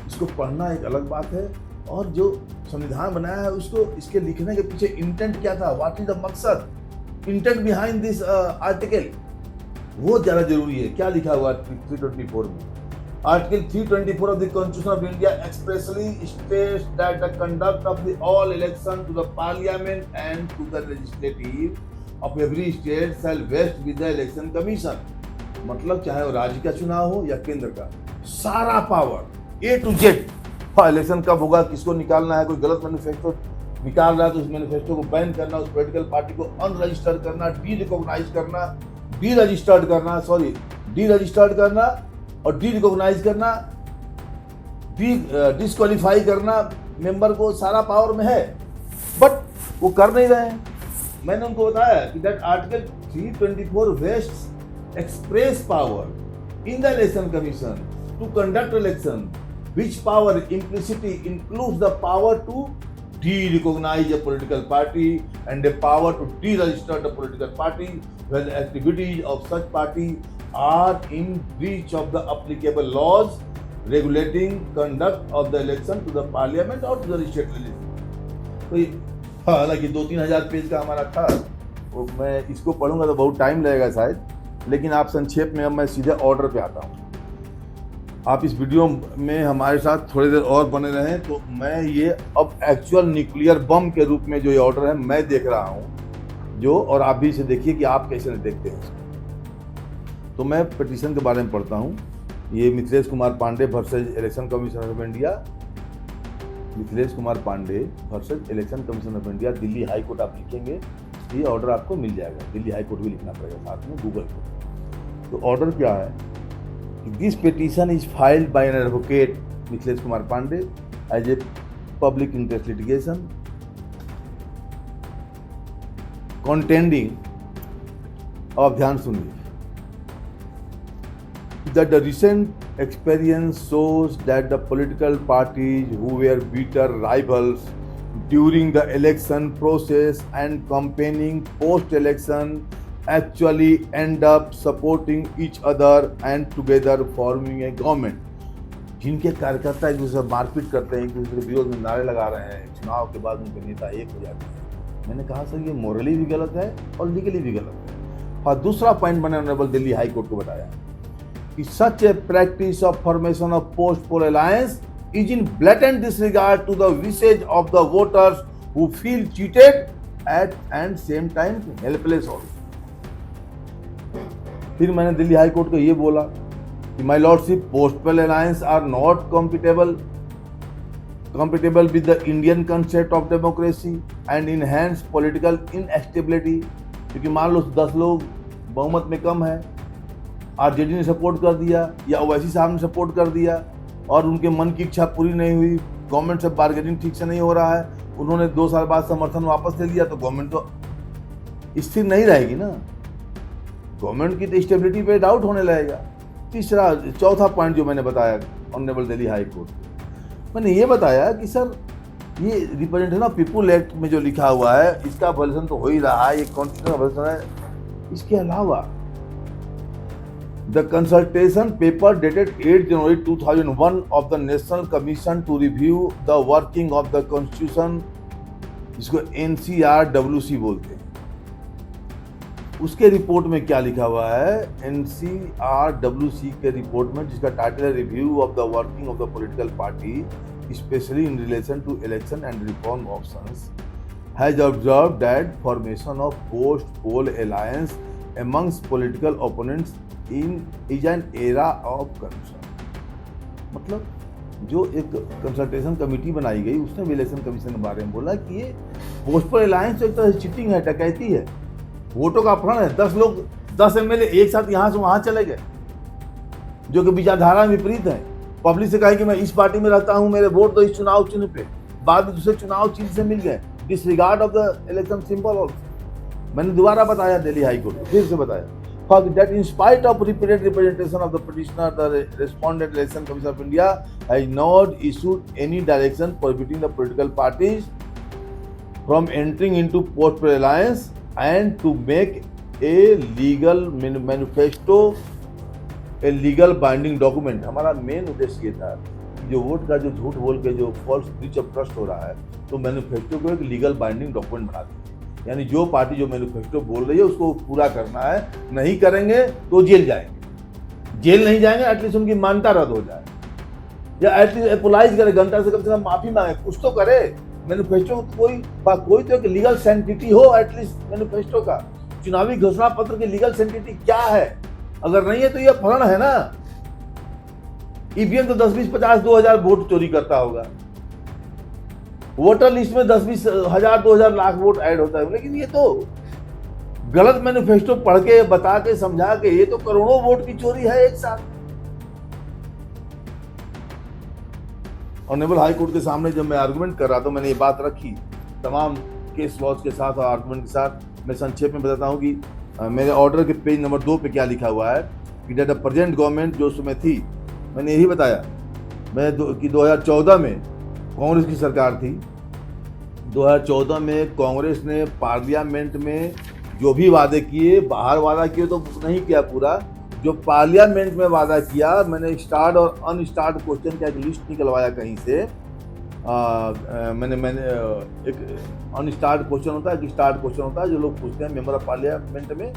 Speaker 3: इसको पढ़ना एक अलग बात है, और जो संविधान बनाया है उसको, इसके लिखने के पीछे इंटेंट क्या था, व्हाट इज द मकसद, इंटेंट बिहाइंड दिस आर्टिकल, वो ज्यादा जरूरी है। क्या लिखा हुआ 324 में? Article 324 of the Constitution of India expressly states that the conduct of the all election to the Parliament and to the legislative of every state shall vest with the Election Commission। मतलब चाहे वो राज्य का चुनाव हो या केंद्र का, सारा पावर A to Z। हाँ, इलेक्शन कब होगा, किसको निकालना है, कोई गलत मैनिफेस्टो निकाल रहा है तो उस मैनिफेस्टो को बैन करना, उस पॉलिटिकल पार्टी को अनरजिस्टर्ड करना, डीरिकॉग्नाइज करना, डीरजिस्टर्ड करना और डीरिकॉग्नाइज करना, डिस्क्वालीफाई करना मेंबर को, सारा पावर में है, बट वो कर नहीं रहे हैं। मैंने उनको बताया कि that article 324 vests express power in the election commission to conduct election, which power implicitly includes the power to de-recognize a political party and a power to deregister the political party when activities of such party are in breach of the applicable laws regulating conduct of the election to the parliament or to the state legislature। तो हालांकि 2-3 हज़ार page का हमारा था, तो मैं इसको पढ़ूंगा तो बहुत टाइम लगेगा शायद, लेकिन आप संक्षेप में अब मैं सीधे ऑर्डर पे आता हूँ। आप इस वीडियो में हमारे साथ थोड़ी देर और बने रहें, तो मैं ये अब एक्चुअल न्यूक्लियर बम के रूप में जो ये ऑर्डर है मैं देख रहा हूँ जो, और आप भी इसे देखिए कि आप कैसे देखते हैं। तो मैं पिटीशन के बारे में पढ़ता हूँ। ये Mithilesh Kumar Pandey versus election commission of India, Mithilesh Kumar Pandey versus election commission of India, Delhi high court आप लिखेंगे, ये ऑर्डर आपको मिल जाएगा। दिल्ली हाई कोर्ट भी लिखना पड़ेगा साथ में गूगल पर। तो ऑर्डर क्या है? This petition is filed by an advocate, Mithilesh Kumar Pandey, as a public interest litigation contending, अब ध्यान सुनिए, that the recent experience shows that the political parties who were bitter rivals during the election process and campaigning post-election actually end up supporting each other and together forming a government। जिनके कार्यकर्ता एक दूसरे से मारपीट करते हैं, एक दूसरे के विरोध में नारे लगा रहे हैं, चुनाव के बाद उनके नेता एक हो जाते हैं। मैंने कहा सर ये मोरली भी गलत है और लीगली भी गलत है। और दूसरा पॉइंट मैंने ऑनरेबल दिल्ली हाई कोर्ट को बताया कि such a practice of formation of post poll alliance is in blatant disregard to the wishes of the voters who feel cheated at and same time helpless also. फिर मैंने Delhi high court को ये बोला कि my lordship, post poll alliance are not compatible with the Indian concept of democracy and enhance political instability। क्योंकि मान लो 10 लोग बहुमत में कम है, आरजेडी ने सपोर्ट कर दिया या ओवैसी साहब ने सपोर्ट कर दिया और उनके मन की इच्छा पूरी नहीं हुई, गवर्नमेंट से बार्गेनिंग ठीक से नहीं हो रहा है, उन्होंने 2 साल बाद समर्थन वापस ले लिया, तो गवर्नमेंट तो स्थिर नहीं रहेगी ना, गवर्नमेंट की तो स्टेबिलिटी पे डाउट होने लगेगा। चौथा पॉइंट जो मैंने बताया ऑनरेबल दिल्ली हाई कोर्ट, मैंने ये बताया कि सर ये रिप्रेजेंटेशन ऑफ पीपुल एक्ट में जो लिखा हुआ है इसका वॉल्यूशन तो हो ही रहा है, ये कॉन्स्टिट्यूशनल वॉल्यूशन है। इसके अलावा the consultation paper dated 8 January 2001 of the national commission to review the working of the constitution, जिसको NCRWC बोलते हैं, उसके रिपोर्ट में क्या लिखा हुआ है? NCRWC के रिपोर्ट में, जिसका टाइटल है review of the working of the political party specially in relation to election and reform options, has observed that formation of post poll alliance amongst political opponents is an area of concern. मतलब जो एक consultation committee बनाई गई उसने भी election commission के बारे में बोला कि ये पोस्ट पोल अलायंस एक तरह से चीटिंग है, डकैती है, वोटों का अपहरण है। 10 लोग 10 MLA एक साथ यहाँ से वहाँ चले गए जो कि विचारधारा में विपरीत है। पब्लिक से कहे कि मैं इस पार्टी में रहता हूँ, मेरे वोट दो इस चुनाव चिन्ह पे, बाद में दूसरे चुनाव चिन्ह से मिल गए, disregard of the election symbol also. मैंने दोबारा बताया दिल्ली हाई कोर्ट को, फिर से बताया that in spite of repeated representation of the petitioner, the respondent election commission of India has not issued any direction prohibiting the political parties from entering into post-prayer alliance and to make a legal manifesto, a legal binding document. हमारा main उद्देश्य ये था कि जो vote का जो झूठ बोल के जो फॉल्स ब्रीच ऑफ ट्रस्ट हो रहा है, तो मैनिफेस्टो को एक लीगल बाइंडिंग डॉक्यूमेंट बना दें। यानी जो पार्टी जो मैनिफेस्टो बोल रही है उसको पूरा करना है, नहीं करेंगे तो जेल जाएंगे, जेल नहीं जाएंगे एटलीस्ट उनकी मान्यता रद्द हो जाए, या एटलीस्ट अपोलाइज करे, घंटा से कम माफी मांगे, कुछ तो करे। मैनिफेस्टो कोई तो एक लीगल सेंटिटी हो एटलीस्ट मैनिफेस्टो का। चुनावी घोषणा पत्र की लीगल सेंटिटी क्या है? अगर नहीं है तो यह फरण है ना। ईवीएम तो 10, 20, 50, 2000 वोट चोरी करता होगा, वोटर लिस्ट में 10, 20 हजार 2000 लाख वोट ऐड होता है, लेकिन ये तो गलत मैनिफेस्टो पढ़ के बता के समझा के ये तो करोड़ों वोट की चोरी है एक साथ। ऑनरेबल हाई कोर्ट के सामने जब मैं आर्गुमेंट कर रहा था, मैंने ये बात रखी तमाम केस लॉज के साथ और आर्गुमेंट के साथ। मैं संक्षेप में बताता हूँ कि मेरे ऑर्डर के पेज नंबर 2 पे क्या लिखा हुआ है कि दैट द प्रेजेंट गवर्नमेंट जो समय थी, मैंने यही बताया कि 2014 में कांग्रेस की सरकार थी। 2014 में कांग्रेस ने पार्लियामेंट में जो भी वादे किए, बाहर वादा किए तो नहीं किया पूरा, जो पार्लियामेंट में वादा किया, मैंने स्टार्ट और अनस्टार्ट क्वेश्चन का एक लिस्ट निकलवाया कहीं से। मैंने एक अनस्टार्ट क्वेश्चन होता है, एक स्टार्ट क्वेश्चन होता है जो लोग पूछते हैं मेंबर ऑफ पार्लियामेंट में,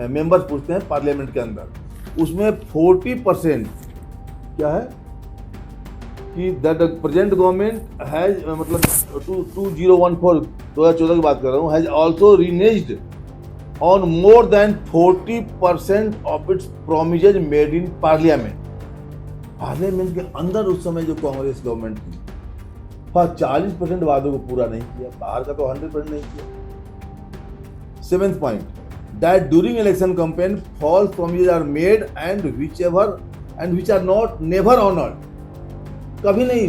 Speaker 3: मेंबर्स पूछते हैं पार्लियामेंट के अंदर। उसमें 40% क्या है कि that the present government has, मतलब 2014 की बात कर रहा हूँ, has also reneged on more than 40% of its promises made in parliament. Parliament के अंदर उस समय जो कांग्रेस गवर्नमेंट थी, 40% वादों को पूरा नहीं किया, बाहर का तो 100% नहीं किया। 7th point, that during election campaign false promises are made and which are not never honoured. कभी नहीं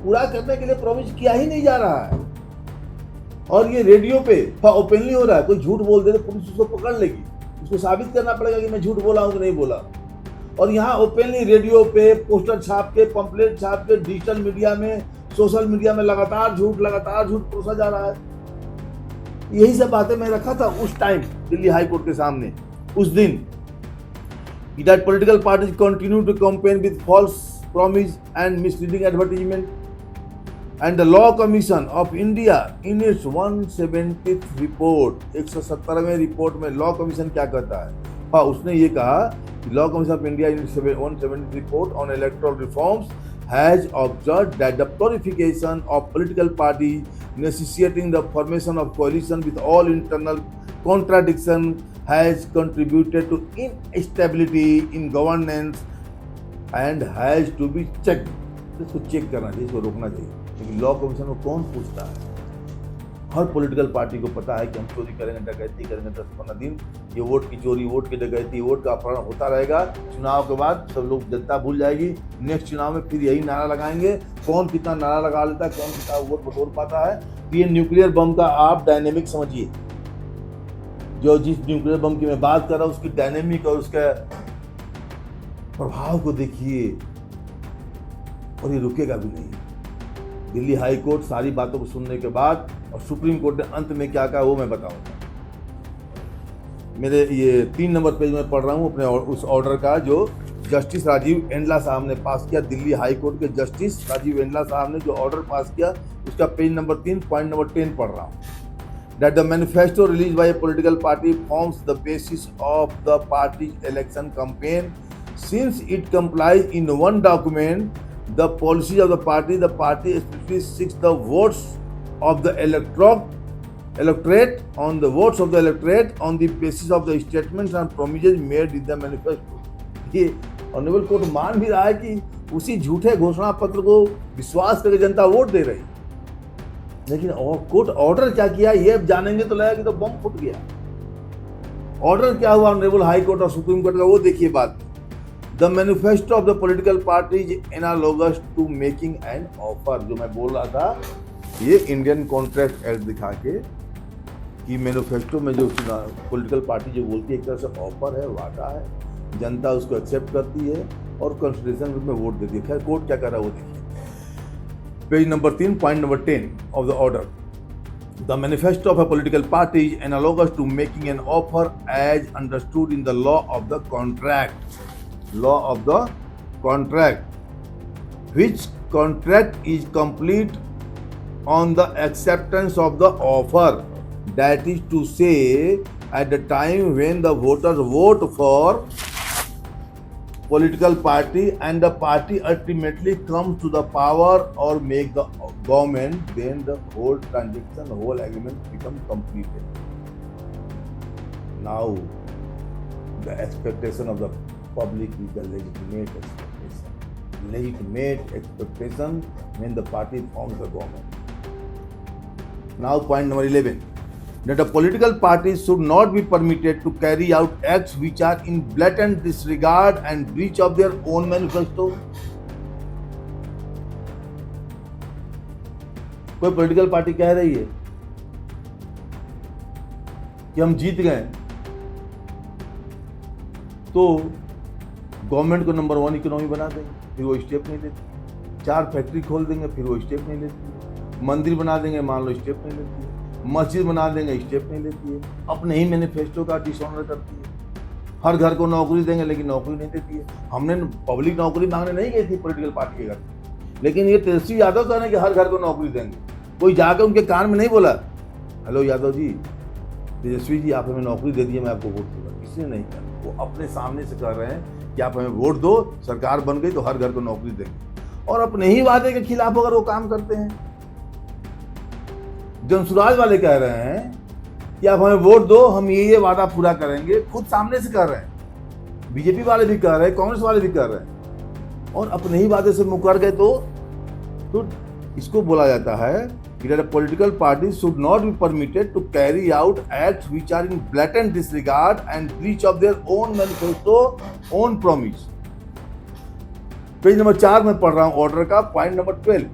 Speaker 3: पूरा करने के लिए प्रॉमिस किया ही नहीं जा रहा है, और ये रेडियो पे ओपनली हो रहा है। कोई झूठ बोल दे तो पुलिस उसको पकड़ लेगी, उसको साबित करना पड़ेगा कि मैं झूठ बोला हूं कि नहीं बोला। और यहाँ ओपनली रेडियो पे पोस्टर छाप के, पंपलेट छाप के, डिजिटल मीडिया में, सोशल मीडिया में लगातार झूठ परोसा जा रहा है। यही सब बातें मैं रखा था उस टाइम दिल्ली हाई कोर्ट के सामने उस दिन, that political parties continue to campaign with false promise and misleading advertisement, and the Law Commission of India in its 170th report, 170वें रिपोर्ट में लॉ कमीशन क्या करता है? हाँ, उसने ये कहा कि law commission of India in 170th report on electoral reforms has observed that the proliferation of political parties necessitating the formation of coalition with all internal contradiction has contributed to instability in governance and has to be checked. इसको check करना चाहिए, इसको रोकना चाहिए। लेकिन law commission को कौन पूछता है? हर पॉलिटिकल पार्टी को पता है कि हम चोरी करेंगे, डकैती करेंगे, 10-15 दिन ये वोट की चोरी, वोट की डकैती, वोट का अपहरण होता रहेगा। चुनाव के बाद सब लोग, जनता भूल जाएगी। नेक्स्ट चुनाव में फिर यही नारा लगाएंगे। कौन कितना नारा लगा लेता है, कौन कितना वोट बटोर पाता है। ये न्यूक्लियर बम का आप डायनेमिक समझिए, जो जिस न्यूक्लियर बम की मैं बात कर रहा हूँ उसकी डायनेमिक और उसका प्रभाव को देखिए, और ये रुकेगा भी नहीं। दिल्ली हाई कोर्ट सारी बातों को सुनने के बाद और सुप्रीम कोर्ट ने अंत में क्या कहा वो मैं बताऊंगा। मेरे ये 3 नंबर पेज में पढ़ रहा हूँ अपने उस ऑर्डर का जो जस्टिस राजीव एंडला साहब ने पास किया। दिल्ली हाई कोर्ट के जस्टिस राजीव एंडला साहब ने जो ऑर्डर पास किया उसका पेज नंबर 3 पॉइंट नंबर 10 पढ़ रहा हूँ। That the manifesto released by a political party forms the basis of the party's election campaign. Since it complies in one document the policies of the party especially seeks the votes of the electorate on the votes of the electorate on the basis of the statements and promises made in the manifesto. ये honourable court मान भी रहा है कि उसी झूठे घोषणा पत्र को विश्वास करके जनता वोट दे रही, लेकिन कोर्ट ऑर्डर क्या किया ये अब जानेंगे तो लगेगा कि तो बम फूट गया। ऑर्डर क्या हुआ ऑनरेबल हाई कोर्ट और सुप्रीम कोर्ट का, वो देखिए बात। The manifesto of the political parties analogous to making an offer, जो मैं बोल रहा था, ये इंडियन कॉन्ट्रैक्ट एक्ट दिखा के कि मैनिफेस्टो में जो पॉलिटिकल पार्टी जो बोलती है एक तरह से ऑफर है, वादा है, जनता उसको एक्सेप्ट करती है और कंसिडरेशन में वोट देती है। खैर कोर्ट क्या कर रहा है वो देखिए। Page number 3 point number 10 of the order. The manifesto of a political party is analogous to making an offer as understood in the law of the contract. Law of the contract. Which contract is complete on the acceptance of the offer. That is to say, at the time when the voters vote for political party and the party ultimately comes to the power or make the government, then the whole transaction, whole agreement become completed. Now, the expectation of the public is the legitimate expectation. Legitimate expectation when the party forms the government. Now, point number 11. That a political party should not be permitted to carry out acts which are in blatant disregard and breach of their own manifesto. कोई political party कह रही है कि हम जीत गए तो government को number 1 economy बना देंगे, फिर वो स्टेप नहीं लेती। 4 फैक्ट्री खोल देंगे, फिर वो स्टेप नहीं लेती। मंदिर बना देंगे, मान लो स्टेप नहीं लेती है। मस्जिद बना देंगे, स्टेप नहीं लेती है। अपने ही मैनिफेस्टो का डिसऑनर करती है। हर घर को नौकरी देंगे लेकिन नौकरी नहीं देती है। हमने पब्लिक नौकरी मांगने नहीं गई थी पॉलिटिकल पार्टी के घर, लेकिन ये तेजस्वी यादव कहने कि हर घर को नौकरी देंगे। कोई जाकर उनके कान में नहीं बोला, हेलो यादव जी, तेजस्वी जी आप हमें नौकरी दे दिए, मैं आपको वोट दूंगा। किसी ने नहीं कहा, वो अपने सामने से कह रहे हैं कि आप हमें वोट दो, सरकार बन गई तो हर घर को नौकरी देंगे। और अपने ही वादे के खिलाफ अगर वो काम करते हैं। जनसुराज वाले कह रहे हैं कि आप हमें वोट दो, हम ये वादा पूरा करेंगे, खुद सामने से कर रहे हैं। बीजेपी वाले भी कर रहे हैं, कांग्रेस वाले भी कर रहे हैं, और अपने ही वादे से मुकर गए तो इसको बोला जाता है कि that political party should not be permitted to carry out acts which are in blatant disregard and breach of their own manifesto, own promise. Page number 4 में पढ़ रहा हूं ऑर्डर का, point number 12।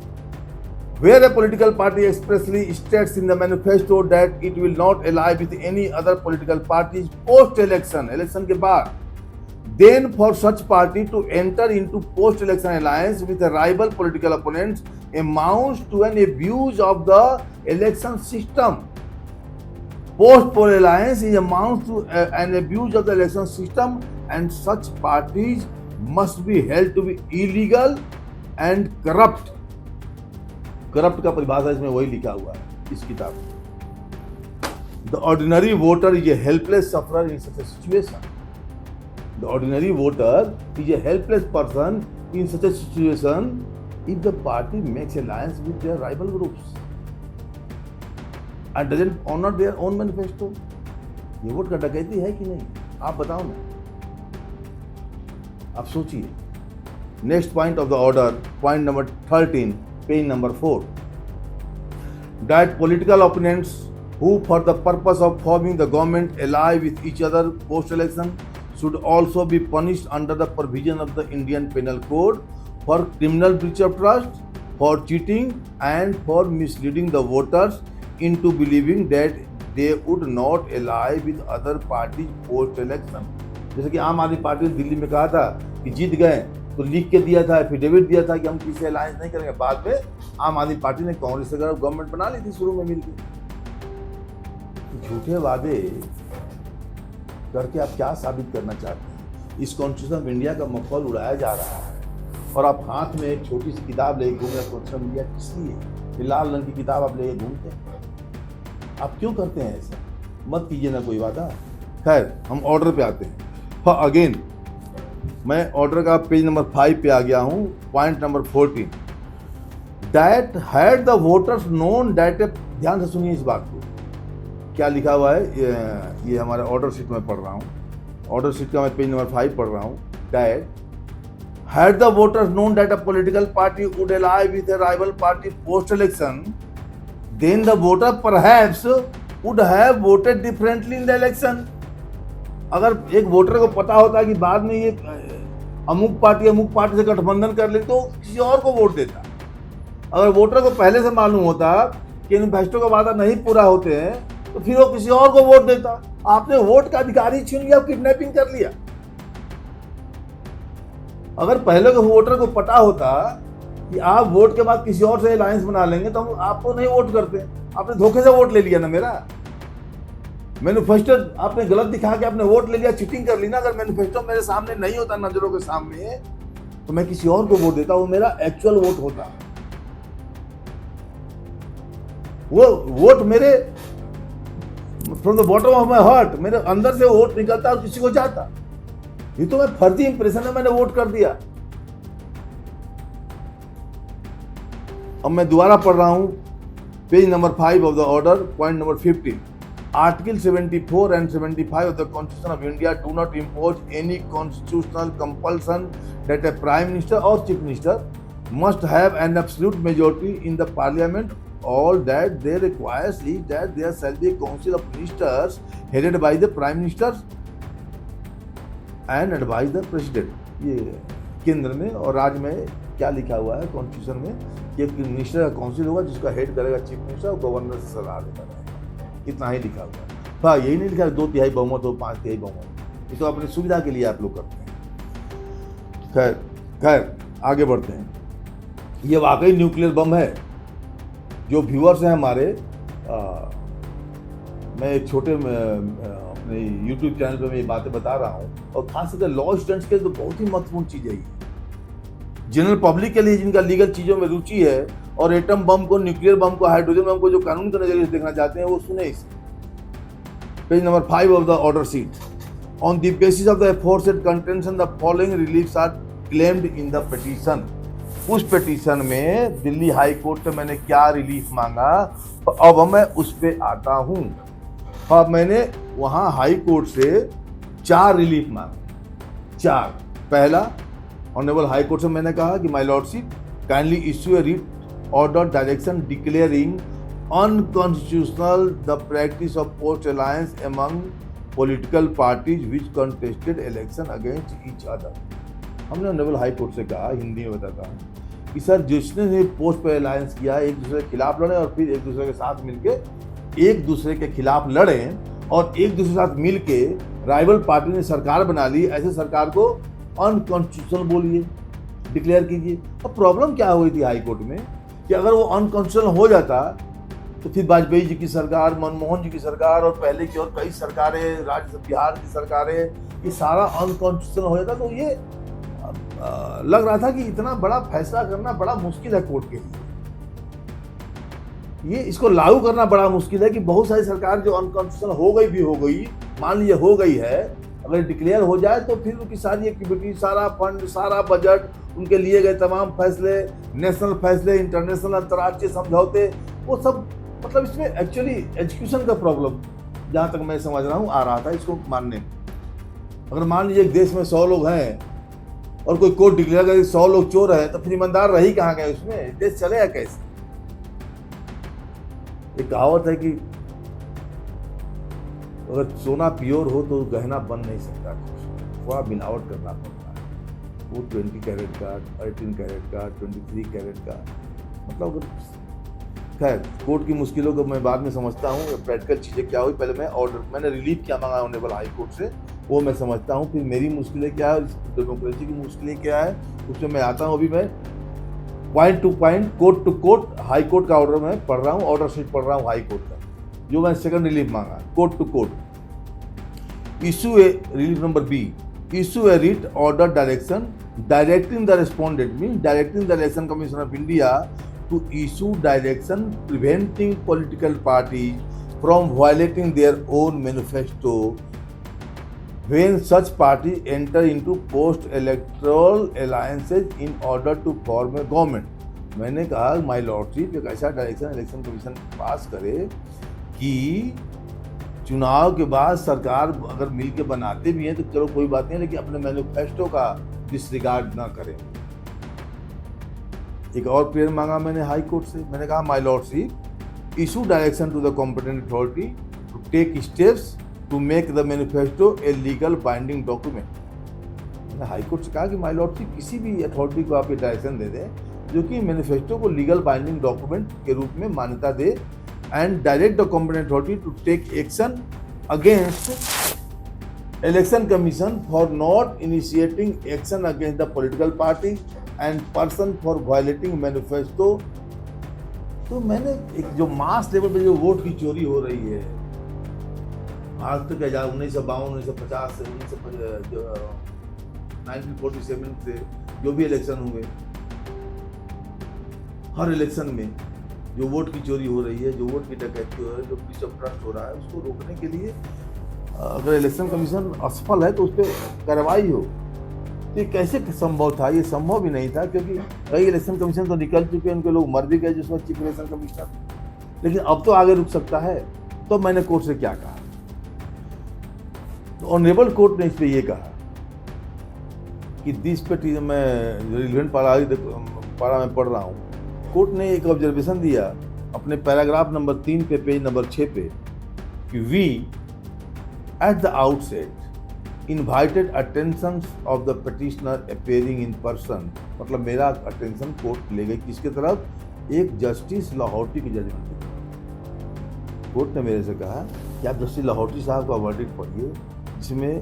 Speaker 3: Where a political party expressly states in the manifesto that it will not ally with any other political parties post-election, election के बाद, then for such party to enter into post-election alliance with a rival political opponents amounts to an abuse of the election system. Post-poll alliance is amounts to an abuse of the election system, and such parties must be held to be illegal and corrupt. Corrupt का परिभाषा इसमें वही लिखा हुआ है इस किताब में। The ordinary voter is a helpless sufferer in such a situation. The ordinary voter is a helpless person in such a situation if the party makes alliance with their rival groups and doesn't honour their own manifesto. ये vote का डकैती है कि नहीं, आप बताओ ना, आप सोचिए। Next point of the order, point number 13, page number 4, that political opponents who for the purpose of forming the government ally with each other post-election should also be punished under the provision of the Indian Penal Code for criminal breach of trust, for cheating and for misleading the voters into believing that they would not ally with other parties post-election। जैसे कि आम आदमी party ने दिल्ली में कहा था कि जीत गए तो लिख के दिया था, एफिडेविट दिया था कि हम किसी अलायंस नहीं करेंगे। बाद में आम आदमी पार्टी ने कांग्रेस से गवर्नमेंट बना ली थी शुरू में मिलकर। झूठे वादे करके आप क्या साबित करना चाहते हैं? इस कॉन्स्टिट्यूशन ऑफ इंडिया का मखौल उड़ाया जा रहा है और आप हाथ में एक छोटी सी किताब लेके घूम रहे। कॉन्स्टिट्यूशन ऑफ इंडिया किस लिए? ये लाल रंग की किताब आप लेके घूमते हैं, आप क्यों करते हैं ऐसा? मत कीजिए ना कोई वादा। खैर, हम ऑर्डर पे आते हैं। हाँ, अगेन मैं ऑर्डर का पेज नंबर 5 पे आ गया हूं, point number 14। That had the voters known that, ध्यान से सुनिए इस बात को, क्या लिखा हुआ है। ये हमारे ऑर्डर शीट में पढ़ रहा हूं, ऑर्डर शीट का मैं पेज नंबर 5 पढ़ रहा हूं। That had the voters known that a political party would ally with a rival party post election, then the voter perhaps would have voted differently in the election. अगर एक voter को पता होता कि बाद में ये अमुक पार्टी से गठबंधन कर ले तो किसी और को वोट देता। अगर वोटर को पहले से मालूम होता कि मैनिफेस्टो का वादा नहीं पूरा होते हैं तो फिर वो किसी और को वोट देता। आपने वोट का अधिकार ही छीन लिया, किडनैपिंग कर लिया। अगर पहले के वोटर को पता होता कि आप वोट के बाद किसी और से अलायंस बना लेंगे तो हम आपको नहीं वोट करते। आपने धोखे से वोट ले लिया ना मेरा। मैनिफेस्टो आपने गलत दिखा के आपने वोट ले लिया, चीटिंग कर ली ना। अगर मैनिफेस्टो मेरे सामने नहीं होता, नजरों के सामने, तो मैं किसी और को वोट देता, वो मेरा एक्चुअल वोट होता। वो वोट मेरे from the bottom of my heart, मेरे अंदर से वोट निकलता और किसी को जाता। ये तो मैं फर्जी इंप्रेशन में मैंने वोट कर दिया। अब मैं दोबारा पढ़ रहा हूं page number 5 of the order, point number 15। Article 74 and 75 of the Constitution of India do not impose any constitutional compulsion that a Prime Minister or Chief Minister must have an absolute majority in the Parliament. All that they requires is that there shall be a Council of Ministers headed by the Prime Minister and advise the President. ये केंद्र में और राज्य में क्या लिखा हुआ है कॉन्स्टिट्यूशन में कि एक मिनिस्टर का काउंसिल होगा जिसका हेड करेगा चीफ मिनिस्टर और गवर्नर से सलाह लेता रहेगा। इतना ही लिखा हुआ है। हाँ, यही नहीं लिखा 2/3 बहुमत हो, 5/3 बहुमत। ये तो अपनी सुविधा के लिए आप लोग करते हैं। खैर आगे बढ़ते हैं। ये वाकई न्यूक्लियर बम है। जो व्यूअर्स हैं हमारे, मैं एक छोटे अपने यूट्यूब चैनल पे मैं ये बातें बता रहा हूँ, और खासकर लॉ स्टूडेंट्स के लिए तो बहुत ही महत्वपूर्ण चीज़ है ये। जनरल पब्लिक के लिए जिनका लीगल चीज़ों में रुचि है और एटम बम को, न्यूक्लियर बम को, हाइड्रोजन बम को जो कानून के नजरिए से देखना चाहते हैं, वो सुने इसे। Page number 5 of the order sheet. On the basis of the aforesaid contention the following reliefs are claimed in the petition. उस पिटीशन में दिल्ली हाई कोर्ट से मैंने क्या रिलीफ मांगा, अब मैं उस पे आता हूं। अब मैंने वहां हाई कोर्ट से 4 रिलीफ मांगे। 4। पहला, ऑनरेबल हाई कोर्ट से मैंने कहा कि my lordship kindly issue A writ order direction declaring unconstitutional the practice of post alliance among political parties which contested election against each other। हमने ऑनरेबल हाई कोर्ट से कहा, हिंदी में बताता हूँ, कि सर जिसने पोस्ट पे अलायंस किया एक दूसरे के खिलाफ लड़े और फिर एक दूसरे के साथ मिलके एक दूसरे के खिलाफ लड़े और एक दूसरे के साथ मिलके राइवल पार्टी ने सरकार बना ली, ऐसे सरकार को अनकॉन्स्टिट्यूशनल बोलिए, डिक्लेयर कीजिए। अब प्रॉब्लम क्या हुई थी हाई कोर्ट में कि अगर वो अनकॉन्स्टिट्यूशनल हो जाता तो फिर वाजपेयी जी की सरकार, मनमोहन जी की सरकार और पहले की और कई सरकारें, राज्य बिहार की सरकारें, ये सारा अनकॉन्स्टिट्यूशनल हो जाता। तो ये लग रहा था कि इतना बड़ा फैसला करना बड़ा मुश्किल है कोर्ट के लिए, ये इसको लागू करना बड़ा मुश्किल है कि बहुत सारी सरकार जो अनकॉन्स्टिट्यूशनल हो गई भी हो गई, मान लीजिए हो गई है, अगर डिक्लेयर हो जाए तो फिर उनकी सारी एक्टिविटी, सारा फंड, सारा बजट, उनके लिए गए तमाम फैसले, नेशनल फैसले, इंटरनेशनल अंतर्राष्ट्रीय समझौते, वो सब, मतलब इसमें एक्चुअली एजुकेशन का प्रॉब्लम जहाँ तक मैं समझ रहा हूँ आ रहा था इसको मानने में। अगर मान लीजिए एक देश में 100 लोग हैं और कोई कोर्ट डिक्लेयर करे 100 लोग चोर हैं, तो फिर ईमानदार रही कहाँ गए, उसमें देश चलेगा कैसे। एक कहावत है कि अगर सोना प्योर हो तो गहना बन नहीं सकता, थोड़ा मिलावट करना पड़ता है। वो 20 कैरेट का, 18 कैरेट का, 23 कैरेट का, मतलब खैर कोर्ट की मुश्किलों को मैं बाद में समझता हूँ, प्रैक्टिकल चीज़ें क्या हुई। पहले मैं मैंने रिलीफ क्या मांगा ऑनरेबल हाई कोर्ट से, वो मैं समझता हूँ, फिर मेरी मुश्किलें क्या है, डेमोक्रेसी की मुश्किलें क्या है, उसमें मैं आता हूँ। अभी मैं point to point, court to court high court का ऑर्डर मैं पढ़ रहा हूँ, ऑर्डर शीट पढ़ रहा हूँ हाई कोर्ट का, जो मैं सेकंड रिलीफ मांगा। Court to court issue a relief number B, issue a writ order direction directing the respondent, mean directing the election commission of India to issue direction preventing political parties from violating their own manifesto when such parties enter into post-electoral alliances in order to form a government। मैंने कहा my lordship एक ऐसा direction election commission पास करे कि चुनाव के बाद सरकार अगर मिल के बनाते भी हैं तो चलो कोई बात नहीं, लेकिन अपने मैनिफेस्टो का डिसरिगार्ड ना करें। एक और प्रेयर मांगा मैंने हाई कोर्ट से, मैंने कहा my lordship issue direction to the competent authority to take steps to make the manifesto a legal binding document. मैंने हाई कोर्ट से कहा कि माय लॉर्डशिप किसी भी अथॉरिटी को आप ये डायरेक्शन दे दें जो कि मैनिफेस्टो को लीगल बाइंडिंग डॉक्यूमेंट के रूप में मान्यता दे, and direct the competent authority to take action against Election Commission for not initiating action against the political party and person for violating manifesto। तो मैंने एक जो मास लेवल पे जो वोट की चोरी हो रही है आज तक 1952, 1950 से 1947 से जो भी इलेक्शन हुए, हर इलेक्शन में जो वोट की चोरी हो रही है, जो वोट की डकैती हो रही है, जो ब्रीच ऑफ ट्रस्ट हो रहा है, उसको रोकने के लिए अगर इलेक्शन कमीशन असफल है तो उस पर कार्रवाई हो। तो ये कैसे संभव था? ये संभव भी नहीं था, क्योंकि कई इलेक्शन कमीशन तो निकल चुके हैं, उनके लोग मर भी गए जिसमें चीफ इलेक्शन कमिश्नर, लेकिन अब तो आगे रुक सकता है। तो मैंने कोर्ट से क्या कहा, तो ऑनरेबल कोर्ट ने इस पर यह कहा कि दिस पे मैं रिलेवेंट पारा में पढ़ रहा हूँ। कोर्ट ने एक ऑब्जर्वेशन दिया अपने पैराग्राफ नंबर 3 पे पेज नंबर 6 पे कि we at the outset invited attention of the petitioner appearing in person. मतलब मेरा अटेंशन कोर्ट ले गई किसके तरफ? एक जस्टिस लाहौटी की जजमेंट की तरफ। कोर्ट ने मेरे से कहा कि आप जस्टिस लाहौटी साहब का वर्डिक्ट पढ़िए, जिसमें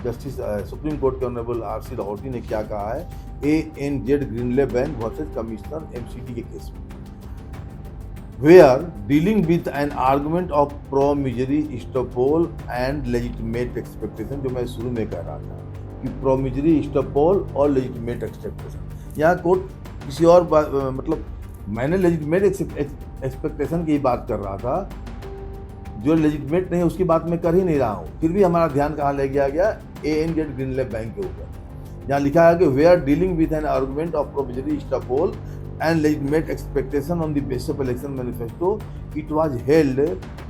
Speaker 3: जस्टिस सुप्रीम कोर्ट के ऑनरेबल आर.सी. लाहौटी ने क्या कहा है ANZ Grindlays bank versus commissioner MCT के केस में, where dealing with an argument of promissory estoppel and legitimate expectation, जो मैं शुरू में कह रहा था कि promissory estoppel और legitimate expectation, यहाँ कोर्ट किसी और बात मतलब मैंने legitimate expectation की बात कर रहा था, जो legitimate नहीं उसकी बात मैं कर ही नहीं रहा हूँ। फिर भी हमारा ध्यान कहाँ ले गया ANZ ग्रीनले बैंक के ऊपर। यहाँ लिखा है कि where dealing with an argument of promissory estoppel and legitimate expectation on the basis of election manifesto, it was held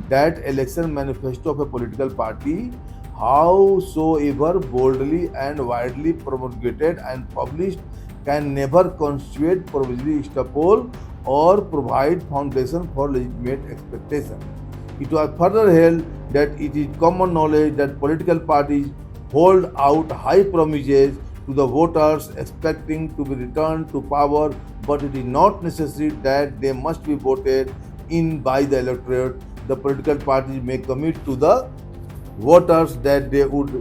Speaker 3: that election manifesto of a political party, howsoever boldly and widely promulgated and published, can never constitute promissory estoppel or provide foundation for legitimate expectation. It was further held that it is common knowledge that political parties hold out high promises to the voters expecting to be returned to power, but it is not necessary that they must be voted in by the electorate. The political parties may commit to the voters that they would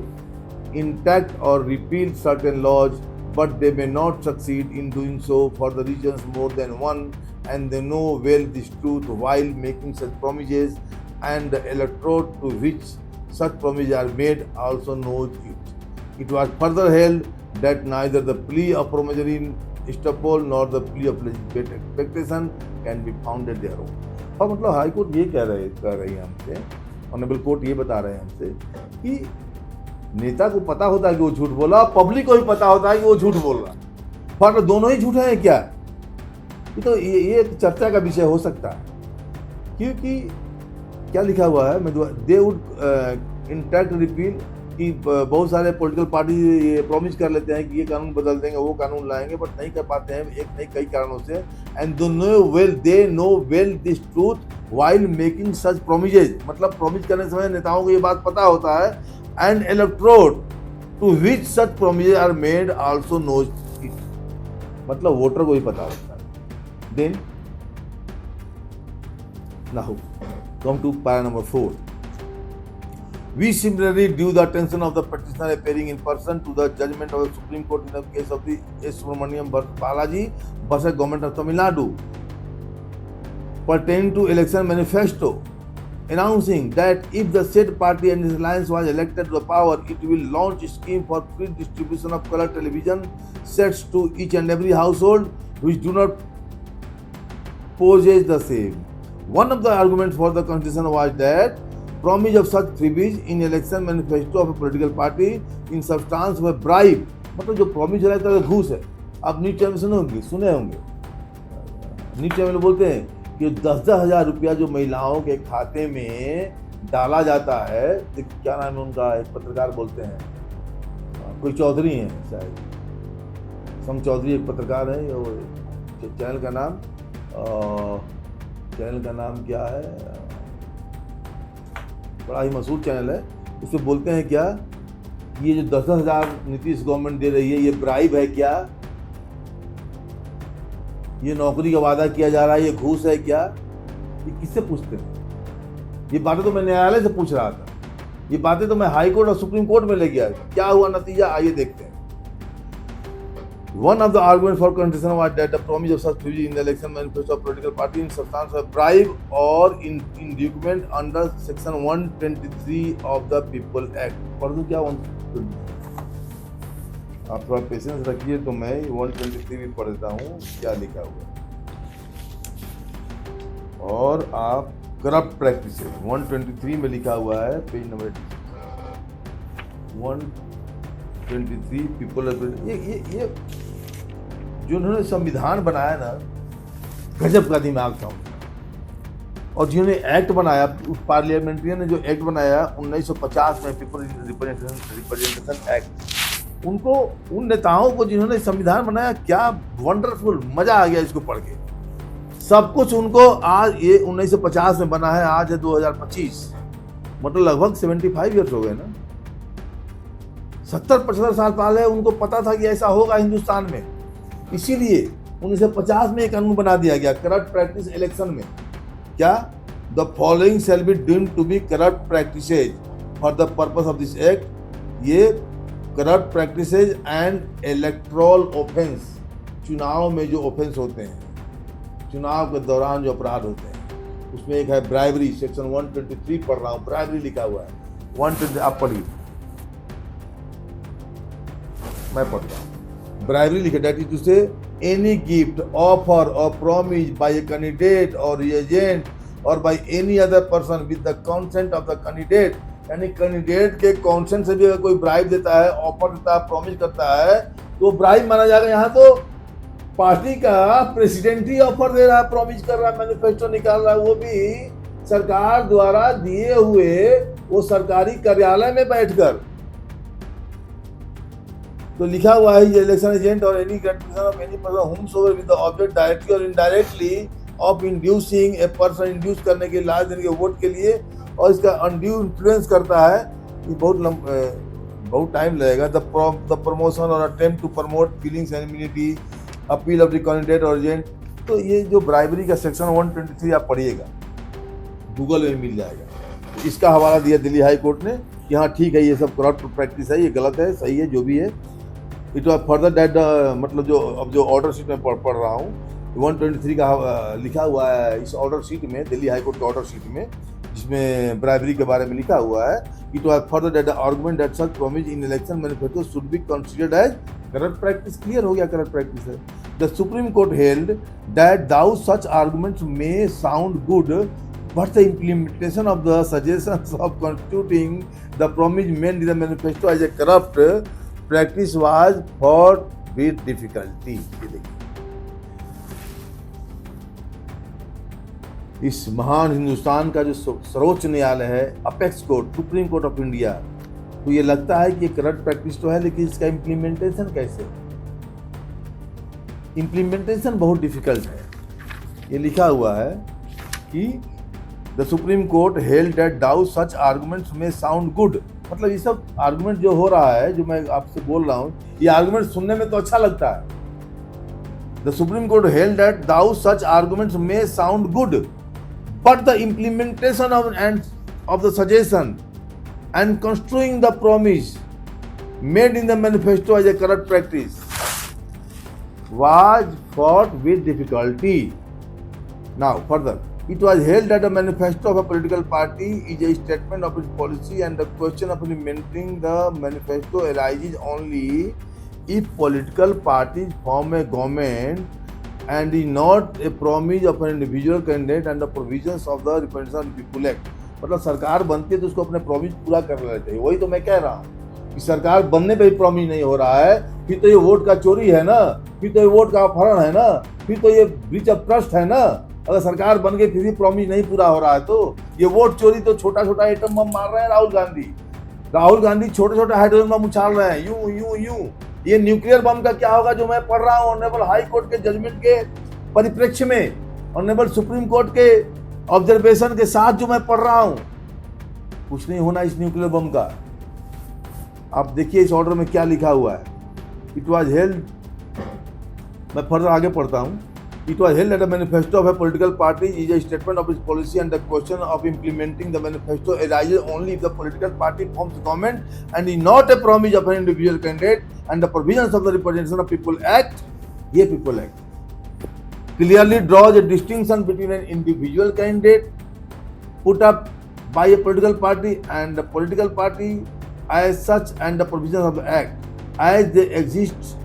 Speaker 3: enact or repeal certain laws, but they may not succeed in doing so for the reasons more than one, and they know well this truth while making such promises, and the electorate to which such promises are made also knows it. It was further held that neither the plea of promissory estoppel nor the plea of legitimate expectation can be founded thereon। और मतलब high court ये कह रही है हमसे, honourable court ये बता रहे हैं हमसे कि नेता को पता होता है कि वो झूठ बोला, पब्लिक को भी पता होता है कि वो झूठ बोल रहा, पर दोनों ही झूठे हैं क्या? तो ये चर्चा का विषय हो सकता है, क्योंकि क्या लिखा हुआ है, दे वुड इंटैक्ट रिपील, कि बहुत सारे पॉलिटिकल पार्टी ये प्रॉमिस कर लेते हैं कि ये कानून बदल देंगे, वो कानून लाएंगे, बट नहीं कर पाते हैं एक नहीं कई कारणों से। And they know well this truth while making such promises, मतलब प्रॉमिस करने समय नेताओं को ये बात पता होता है। And electorate to which such promises are made also knows it, मतलब वोटर को भी पता होता है। Then now come to para number 4। We similarly due the attention of the petitioner appearing in person to the judgment of the Supreme Court in the case of the S. Subramaniam Balaji versus Government of Tamil Nadu pertaining to election manifesto, announcing that if the said party and its alliance was elected to the power, it will launch a scheme for free distribution of color television sets to each and every household which do not possess the same. One of the arguments for the constitution was that promise of such freebies in election manifesto of a political party in substance were bribe, मतलब जो promise रहता है घूस है। आप news channel सुने होंगे news channel बोलते हैं कि 10-10 हज़ार रुपया जो महिलाओं के खाते में डाला जाता है, क्या नाम है उनका, एक पत्रकार बोलते हैं, कोई चौधरी हैं शायद, सम चौधरी एक पत्रकार है, चैनल का नाम क्या है, बड़ा ही मशहूर चैनल है। उसमें बोलते हैं क्या, ये जो 10-10 हज़ार नीतीश गवर्नमेंट दे रही है, ये ब्राइब है क्या, ये नौकरी का वादा किया जा रहा है, ये घूस है क्या? ये किससे पूछते हैं? ये बातें तो मैं न्यायालय से पूछ रहा था, ये बातें तो मैं हाई कोर्ट और सुप्रीम कोर्ट में ले गया। क्या हुआ नतीजा, आइए देखते हैं। One of the arguments for contestation was that the promise of such privilege in the election manifesto of political party in substance of bribe or inducement under section 123 of the People Act। पढ़ दूं क्या? आप थोड़ा patience रखिए तो मैं 123 भी पढ़ देता हूँ क्या लिखा हुआ। और आप करप्ट प्रैक्टिस 123 में लिखा हुआ है, पेज नंबर 123 पीपल। ये जो उन्होंने संविधान बनाया ना, गजब का दिमाग था। और जिन्होंने एक्ट बनाया, पार्लियामेंट्रियन ने जो एक्ट बनाया 1950 में, पीपल रिप्रेजेंटेशन एक्ट, उनको, उन नेताओं को जिन्होंने संविधान बनाया, क्या वंडरफुल, मजा आ गया इसको पढ़ के। सब कुछ उनको आज, ये 1950 में बना है, आज है 2025, मतलब लगभग 75 ईयर्स हो गए ना। 70-75 साल पहले उनको पता था कि ऐसा होगा हिंदुस्तान में, इसीलिए 1950 में एक कानून बना दिया गया करप्ट प्रैक्टिस इलेक्शन में। क्या? The following shall be deemed to be corrupt practices for the purpose of this act. ये corrupt practices and electoral offence, चुनाव में जो ऑफेंस होते हैं, चुनाव के दौरान जो अपराध होते हैं, उसमें एक है ब्राइबरी, सेक्शन 123 पढ़ रहा हूँ, ब्राइबरी लिखा हुआ है 123, आप पढ़िए, मैं पढ़ता हूँ। ब्राइबरी लिखा, दैट इज टू से एनी गिफ्ट, ऑफर और प्रॉमिस बाय ए कैंडिडेट और एजेंट और by any other person with the consent of the candidate. यानी कैंडिडेट के कंसेंट से भी अगर कोई ब्राइब देता है, ऑफर देता है, प्रॉमिस करता है, तो ब्राइब माना जाएगा। यहाँ तो पार्टी का प्रेसिडेंट ही ऑफर दे रहा है, प्रॉमिस कर रहा है, मैनिफेस्टो निकाल रहा है, वो भी सरकार द्वारा दिए हुए वो सरकारी कार्यालय में बैठकर। तो लिखा हुआ है, ये election agent or any gratification of any person whomsoever with the object directly or indirectly of inducing a person, induce करने के, लालच देने के, वोट के लिए, और इसका अनड्यू इन्फ्लुएंस करता है। ये बहुत टाइम लगेगा। द प्रमोशन और attempt to promote feelings and immunity, appeal of the candidate और एजेंट। तो ये जो ब्राइबरी का सेक्शन 123 आप पढ़िएगा, गूगल में मिल जाएगा। इसका हवाला दिया दिल्ली हाई कोर्ट ने कि हाँ ठीक है, ये सब करप्ट प्रैक्टिस है, ये गलत है, सही है, जो भी है। इट वॉज फर्दर दैट, मतलब जो अब जो ऑर्डर शीट में पढ़ रहा हूँ, 123 का लिखा हुआ है इस ऑर्डर शीट में, दिल्ली हाई कोर्ट के ऑर्डर शीट में, जिसमें ब्राइबरी के बारे में लिखा हुआ है। It was further that the argument that such promise in election manifesto should be considered as corrupt practice. Clear हो गया, करप्ट प्रैक्टिस है। The supreme court held that though such arguments may sound good, but the implementation of the suggestions of constituting the promise made in the manifesto as a corrupt practice was fought with difficulty। इस महान हिंदुस्तान का जो सर्वोच्च न्यायालय है, apex court, supreme court of India, तो ये लगता है कि करप्ट प्रैक्टिस तो है, लेकिन इसका इम्प्लीमेंटेशन कैसे? इम्प्लीमेंटेशन बहुत डिफिकल्ट है। ये लिखा हुआ है कि the supreme court held that though such arguments may sound good. मतलब ये सब आर्गुमेंट जो हो रहा है, जो मैं आपसे बोल रहा हूँ, ये आर्गुमेंट सुनने में तो अच्छा लगता है। The supreme court held that though such arguments may sound good, but the implementation of the suggestion and construing the promise made in the manifesto as a corrupt practice was fought with difficulty। Now further, it was held that the manifesto of a political party is a statement of its policy, and the question of implementing the manifesto arises only if political parties form a government and is not a promise of an individual candidate and the provisions of the Representation of the People Act। मतलब सरकार बनती है तो उसको अपने promise पूरा कर लेना चाहिए। वही तो मैं कह रहा हूँ कि सरकार बनने पे भी प्रॉमिस नहीं हो रहा है, फिर तो ये वोट का चोरी है ना, फिर तो ये वोट का अपहरण है ना, फिर तो ये ब्रीच ऑफ ट्रस्ट है ना। अगर सरकार बन गई फिर भी प्रॉमिस नहीं पूरा हो रहा है, तो ये वोट चोरी तो छोटा छोटा एटम बम मार रहे हैं राहुल गांधी छोटे छोटे हाइड्रोजन बम उछाल रहे हैं, यूं। ये न्यूक्लियर बम का क्या होगा जो मैं पढ़ रहा हूँ ऑनरेबल हाई कोर्ट के जजमेंट के परिप्रेक्ष्य में, ऑनरेबल सुप्रीम कोर्ट के ऑब्जर्वेशन के साथ जो मैं पढ़ रहा हूँ, कुछ नहीं होना इस न्यूक्लियर बम का। आप देखिए इस ऑर्डर में क्या लिखा हुआ है। इट वॉज हेल्ड, मैं फर्दर आगे पढ़ता हूँ। It was held that a manifesto of a political party is a statement of its policy and the question of implementing the manifesto arises only if the political party forms government and is not a promise of an individual candidate, and the provisions of the Representation of People Act, ये People Act, clearly draws a distinction between an individual candidate put up by a political party and the political party as such, and the provisions of the Act as they exist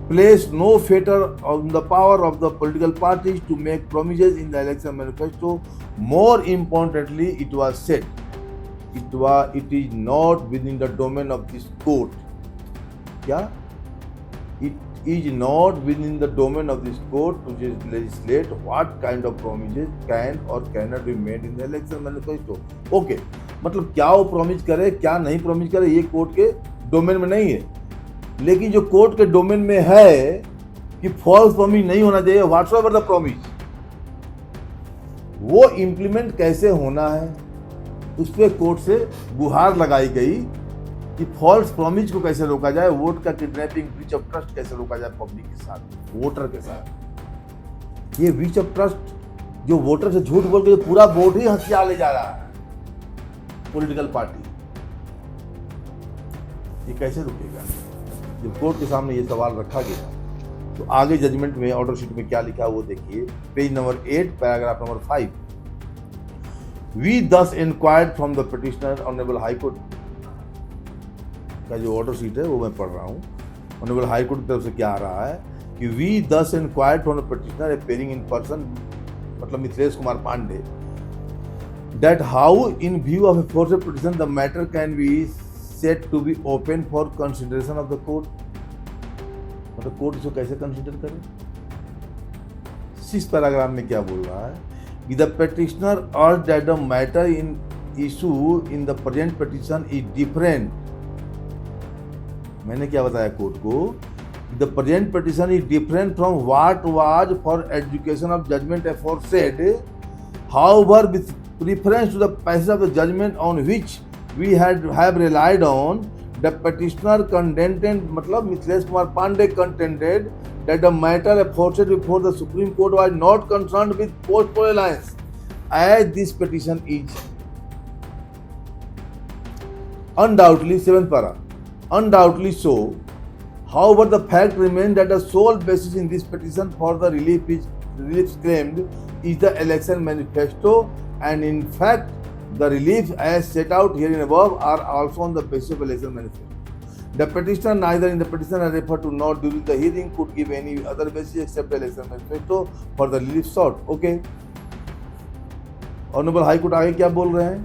Speaker 3: place no fetter on the power of the political parties to make promises in the election manifesto. More importantly, it was said, it is not within the domain of this court. क्या? It is not within the domain of this court to just legislate what kind of promises can or cannot be made in the election manifesto. Okay, मतलब क्या वो promise करे क्या नहीं promise करे ये court के डोमेन में नहीं है, लेकिन जो कोर्ट के डोमेन में है कि फॉल्स प्रॉमिस नहीं होना चाहिए, व्हाटसोएवर द प्रॉमिस, वो इम्प्लीमेंट कैसे होना है उस पर कोर्ट से गुहार लगाई गई कि फॉल्स प्रॉमिस को कैसे रोका जाए, वोट का किडनैपिंग, ब्रीच ऑफ ट्रस्ट कैसे रोका जाए पब्लिक के साथ, वोटर के साथ। ये ब्रीच ऑफ ट्रस्ट जो वोटर से झूठ बोल के पूरा वोट ही हथियार ले जा रहा है पॉलिटिकल पार्टी, ये कैसे रुकेगा? जब कोर्ट के सामने ये सवाल रखा गया तो आगे जजमेंट में ऑर्डर शीट में क्या लिखा वो देखिए, page number 8 paragraph number 5। We thus enquired from the petitioner, honourable high court का जो ऑर्डर शीट है वो मैं पढ़ रहा हूँ। ऑनरेबल हाई कोर्ट की तरफ से क्या आ रहा है कि we thus enquired from the petitioner appearing in person, मतलब Mithilesh Kumar Pandey, that how in view of a forced petition the matter can be said to be open for consideration of the court, मतलब court इसको कैसे consider करे? 6 paragraph में क्या बोल रहा है कि the petitioner urged that the matter in issue in the present petition is different। मैंने क्या बताया कोर्ट को? The present petition is different from what was for education of judgment aforesaid, however with reference to the passage of the judgment on which we have relied on, the petitioner contended, मतलब Mithilesh Kumar Pandey contended that the matter aforesaid before the Supreme Court was not concerned with post-poll alliance, as this petition is undoubtedly 7th para, undoubtedly so. However, the fact remains that the sole basis in this petition for the relief claimed is the election manifesto, and in fact the reliefs as set out herein above are also on the basis of election manifesto. The petitioner neither in the petition as referred to nor during the hearing could give any other basis except election manifesto for the relief sought. Okay. Honourable high court आगे क्या बोल रहे हैं?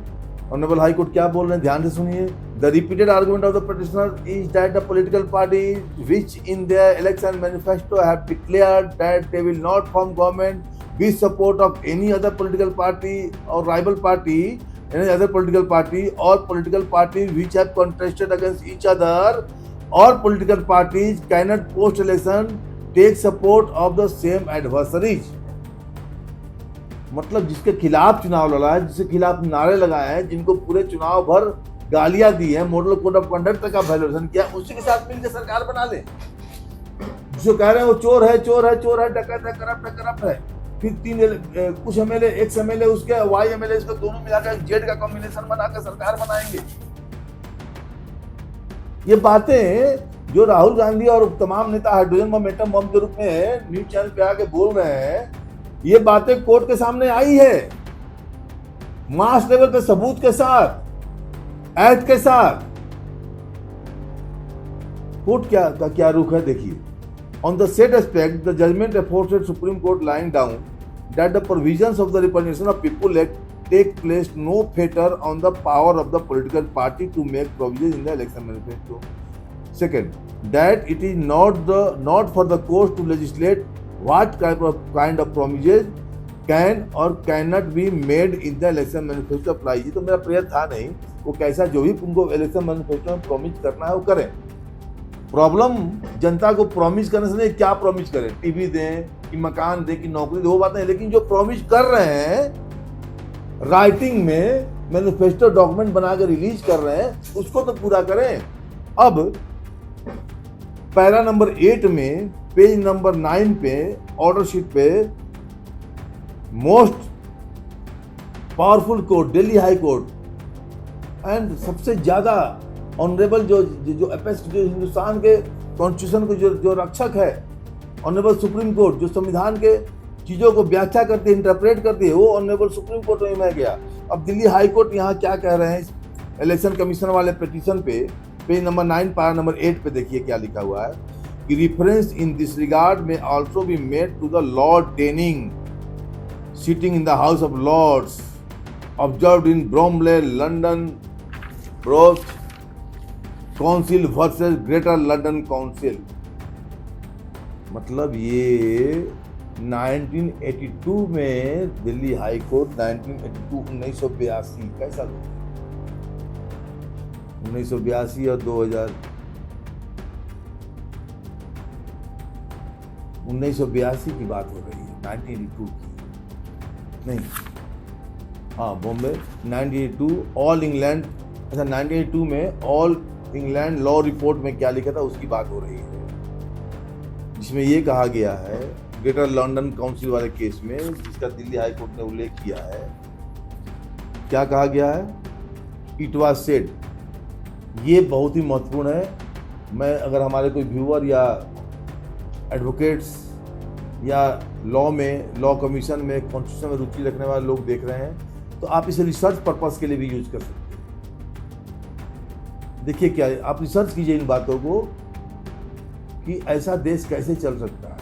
Speaker 3: Honourable high court क्या बोल रहे हैं ध्यान से सुनिए। The repeated argument of the petitioner is that the political party which in their election manifesto have declared that they will not form government with support of any other political party or rival party, any other political party or political parties which have contested against each other, or political parties cannot post election take support of the same adversaries। मतलब जिसके खिलाफ चुनाव लड़ा है, जिसके खिलाफ नारे लगाए हैं, जिनको पूरे चुनाव भर गालियां दी हैं, मॉडल कोड ऑफ कंडक्ट तक का वायलेशन किया, उसी के साथ मिलकर सरकार बना ले। जो कह रहे हैं वो चोर है, चोर है, चोर है, डकैत है, करप्ट है, फिर कुछ एमएलए, एक्स एमएलए उसके, वाई एमएलए इसको दोनों मिलाकर जेड का कॉम्बिनेशन बनाकर सरकार बनाएंगे। ये बातें जो राहुल गांधी और तमाम नेता हाइड्रोजन मोमेंटम बम के रूप में न्यूज चैनल पे आके बोल रहे हैं, ये बातें कोर्ट के सामने आई है मास लेवल पे सबूत के साथ, एक्ट के साथ। कोर्ट क्या रुख है देखिए। On the said aspect, the judgment aforesaid Supreme Court laying down that the provisions of the Representation of People Act take place no fetter on the power of the political party to make provisions in the election manifesto. Second, that it is not for the courts to legislate what kind of promises can or cannot be made in the election manifesto apply। ये तो मेरा prayer था नहीं, वो कैसा जो भी उनको इलेक्शन मैनिफेस्टो में प्रॉमिस करना है वो करें। प्रॉब्लम जनता को प्रॉमिस करने से नहीं, क्या प्रॉमिस करें, टीवी दें कि मकान दें कि नौकरी दें, वो बात नहीं, लेकिन जो प्रॉमिस कर रहे हैं राइटिंग में मैनिफेस्टो डॉक्यूमेंट बनाकर रिलीज कर रहे हैं उसको तो पूरा करें। अब पैरा नंबर 8 में पेज नंबर 9 पे ऑर्डर शीट पे most powerful court Delhi high court and सबसे ज्यादा ऑनरेबल जो अपेक्स जो हिंदुस्तान के कॉन्स्टिट्यूशन के जो रक्षक है, ऑनरेबल सुप्रीम कोर्ट जो संविधान के चीजों को व्याख्या करती है, इंटरप्रेट करती है, वो ऑनरेबल सुप्रीम कोर्ट में मैं गया। अब दिल्ली हाई कोर्ट यहाँ क्या कह रहे हैं इलेक्शन कमीशन वाले पिटीशन पे, पेज नंबर 9 पारा नंबर 8 पे देखिए क्या लिखा हुआ है कि reference in this regard may also be made to the Lord Denning sitting in the House of Lords observed in Bromley London Borough Council versus Greater London Council. मतलब ये 1982 में दिल्ली हाई कोर्ट 1982 कैसा 1982 और 2000 1982 की बात हो रही है, 1982 की नहीं, हाँ बॉम्बे 1982 ऑल इंग्लैंड, अच्छा 1982 में ऑल इंग्लैंड लॉ रिपोर्ट में क्या लिखा था उसकी बात हो रही है, जिसमें ये कहा गया है ग्रेटर लंदन काउंसिल वाले केस में जिसका दिल्ली हाई कोर्ट ने उल्लेख किया है, क्या कहा गया है, इट वाज सेड, ये बहुत ही महत्वपूर्ण है। मैं अगर हमारे कोई व्यूअर या एडवोकेट्स या लॉ में, लॉ कमीशन में, कॉन्स्टिट्यूशन में रुचि रखने वाले लोग देख रहे हैं तो आप इसे रिसर्च पर्पस के लिए भी यूज कर सकते हैं। देखिए क्या है, आप रिसर्च कीजिए इन बातों को कि ऐसा देश कैसे चल सकता है।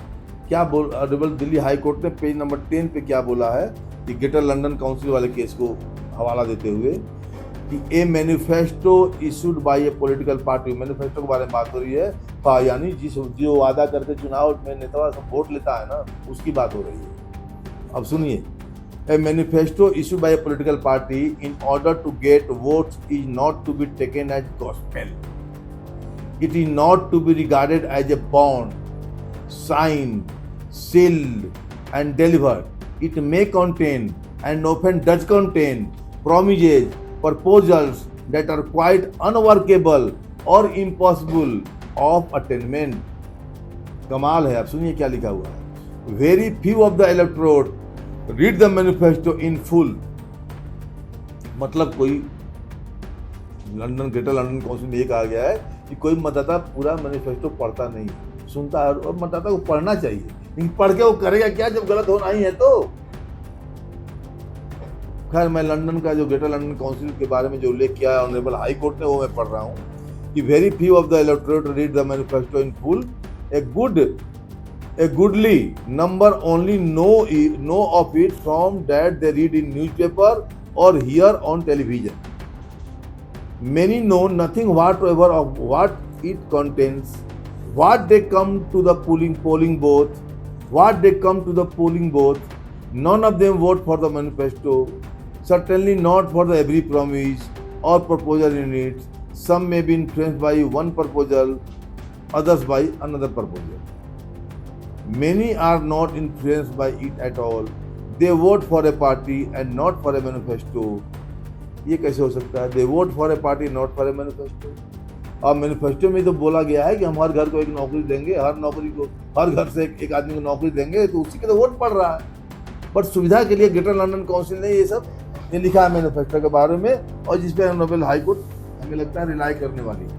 Speaker 3: क्या बोल दिल्ली हाई कोर्ट ने पेज नंबर 10 पे क्या बोला है कि ग्रेटर लंदन काउंसिल वाले केस को हवाला देते हुए कि a manifesto issued by a political party, manifesto के बारे में बात हो रही है, यानी जो वादा करके चुनाव में नेता सब वोट लेता है ना, उसकी बात हो रही है। अब सुनिए, a manifesto issued by a political party in order to get votes is not to be taken as gospel, it is not to be regarded as a bond signed, sealed and delivered. It may contain and often does contain promises, proposals that are quite unworkable or impossible of attainment. कमाल है। अब सुनिए क्या लिखा हुआ है, very few of the electorate read the manifesto in full। मतलब कोई लंदन ग्रेटर लंदन काउंसिल में ये कहा गया है कि कोई मतदाता पूरा मैनिफेस्टो पढ़ता नहीं, सुनता है, और मतदाता को पढ़ना चाहिए, लेकिन पढ़ के वो करेगा क्या जब गलत होना ही है तो। खैर मैं लंदन का जो ग्रेटर लंदन काउंसिल के बारे में जो उल्लेख किया है ऑनरेबल हाई कोर्ट ने, वो मैं पढ़ रहा हूँ कि very few of the electorate read the manifesto in full, A goodly number only know of it from that they read in newspaper or hear on television. Many know nothing whatsoever of what it contains, what they come to the polling booth, none of them vote for the manifesto, certainly not for the every promise or proposal in it. Some may be influenced by one proposal, others by another proposal. Many are not influenced by it at all. They vote for a party and not for a manifesto. ये कैसे हो सकता है? They vote for a party not for a manifesto. और manifesto में तो बोला गया है कि हम हर घर को एक नौकरी देंगे, हर घर से एक आदमी को नौकरी देंगे, तो उसी के तो वोट पड़ रहा है। बट सुविधा के लिए ग्रेटर लंदन काउंसिल ने ये सब ये लिखा है मैनिफेस्टो के बारे में, और जिसपे ऑनरेबल हाई कोर्ट हमें लगता है रिलाई करने वाली है।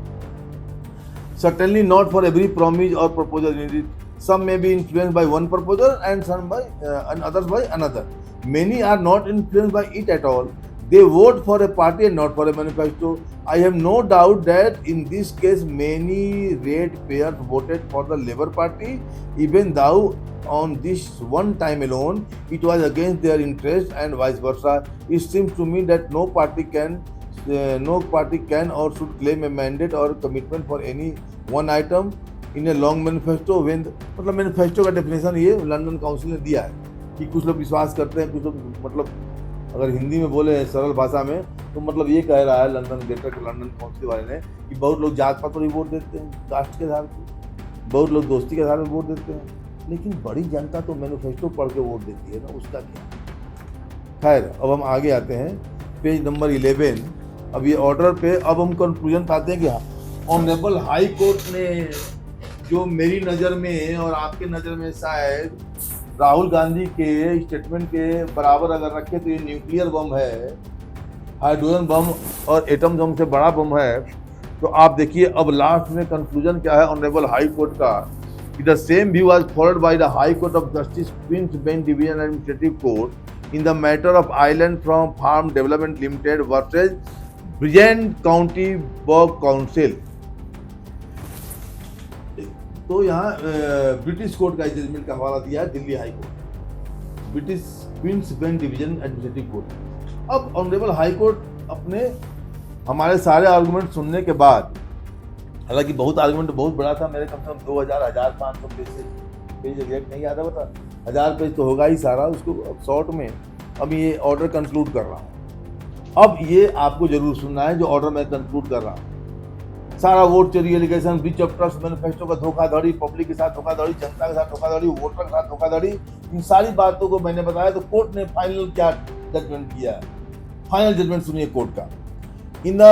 Speaker 3: Certainly not for every promise or proposal in it. Some may be influenced by one proposal and some by and others by another. Many are not influenced by it at all. They vote for a party and not for a manifesto. I have no doubt that in this case many ratepayers voted for the Labour Party, even though on this one time alone it was against their interest and vice versa. It seems to me that no party can or should claim a mandate or commitment for any one item in a long manifesto when, मतलब manifesto का definition ये London council ने दिया है कि कुछ लोग विश्वास करते हैं, कुछ लोग, मतलब अगर हिंदी में बोले सरल भाषा में तो मतलब ये कह रहा है लंदन ग्रेटर लंदन काउंसिल वाले ने कि बहुत लोग जात पात पर ही वोट देते हैं, कास्ट के आधार पर, बहुत लोग दोस्ती के आधार पर वोट देते हैं, लेकिन बड़ी जनता तो मैनिफेस्टो पढ़ के वोट देती है ना, उसका क्या। खैर अब हम आगे आते हैं पेज नंबर 11। अब ये ऑर्डर पे अब हम कंक्लूजन पाते हैं कि ऑनरेबल हाई कोर्ट ने जो मेरी नज़र में और आपके नज़र में शायद राहुल गांधी के स्टेटमेंट के बराबर अगर रखे तो ये न्यूक्लियर बम है, हाइड्रोजन बम और एटम बम से बड़ा बम है। तो आप देखिए अब लास्ट में कंक्लूजन क्या है ऑनरेबल हाई कोर्ट का, कि the same view was followed by the high court of justice prince bench division administrative court in the matter of island from farm development limited versus Bridgend county work council. तो यहाँ British court का judgement का हवाला दिया है Delhi high court, British Prince bench division administrative court. अब honourable high court अपने हमारे सारे आर्गुमेंट सुनने के बाद, हालांकि बहुत आर्गुमेंट बहुत बड़ा था, मेरे कम से कम 1500 पेज एग्जैक्ट नहीं याद है, बता 1000 पेज तो होगा ही सारा, उसको शॉर्ट में अब ये ऑर्डर कंक्लूड कर रहा हूँ। अब ये आपको जरूर सुनना है जो ऑर्डर मैं कंक्लूड कर रहा हूँ। सारा वोट चोरी allegation, breach of trust, manifesto का धोखाधड़ी, पब्लिक के साथ धोखाधड़ी, जनता के साथ धोखाधड़ी, वोटर के साथ धोखाधड़ी, इन सारी बातों को मैंने बताया। तो कोर्ट ने फाइनल क्या जजमेंट किया है, फाइनल जजमेंट सुनिए कोर्ट का। In the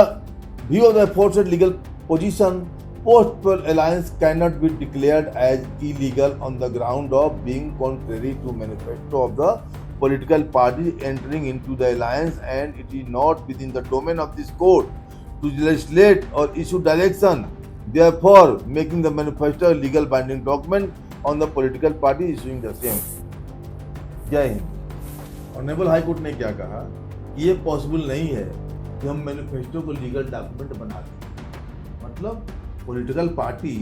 Speaker 3: view of the aforesaid legal position, post poll alliance can not be declared as illegal on the ground of being contrary to manifesto of the political party entering into the alliance, and it is not within the domain of this court to legislate or issue direction, therefore making the manifesto a legal binding document on the political party issuing the same. जय Hind. Honourable high court ने क्या कहा, ये possible नहीं है कि हम manifesto को लीगल डॉक्यूमेंट बना दें। मतलब पॉलिटिकल पार्टी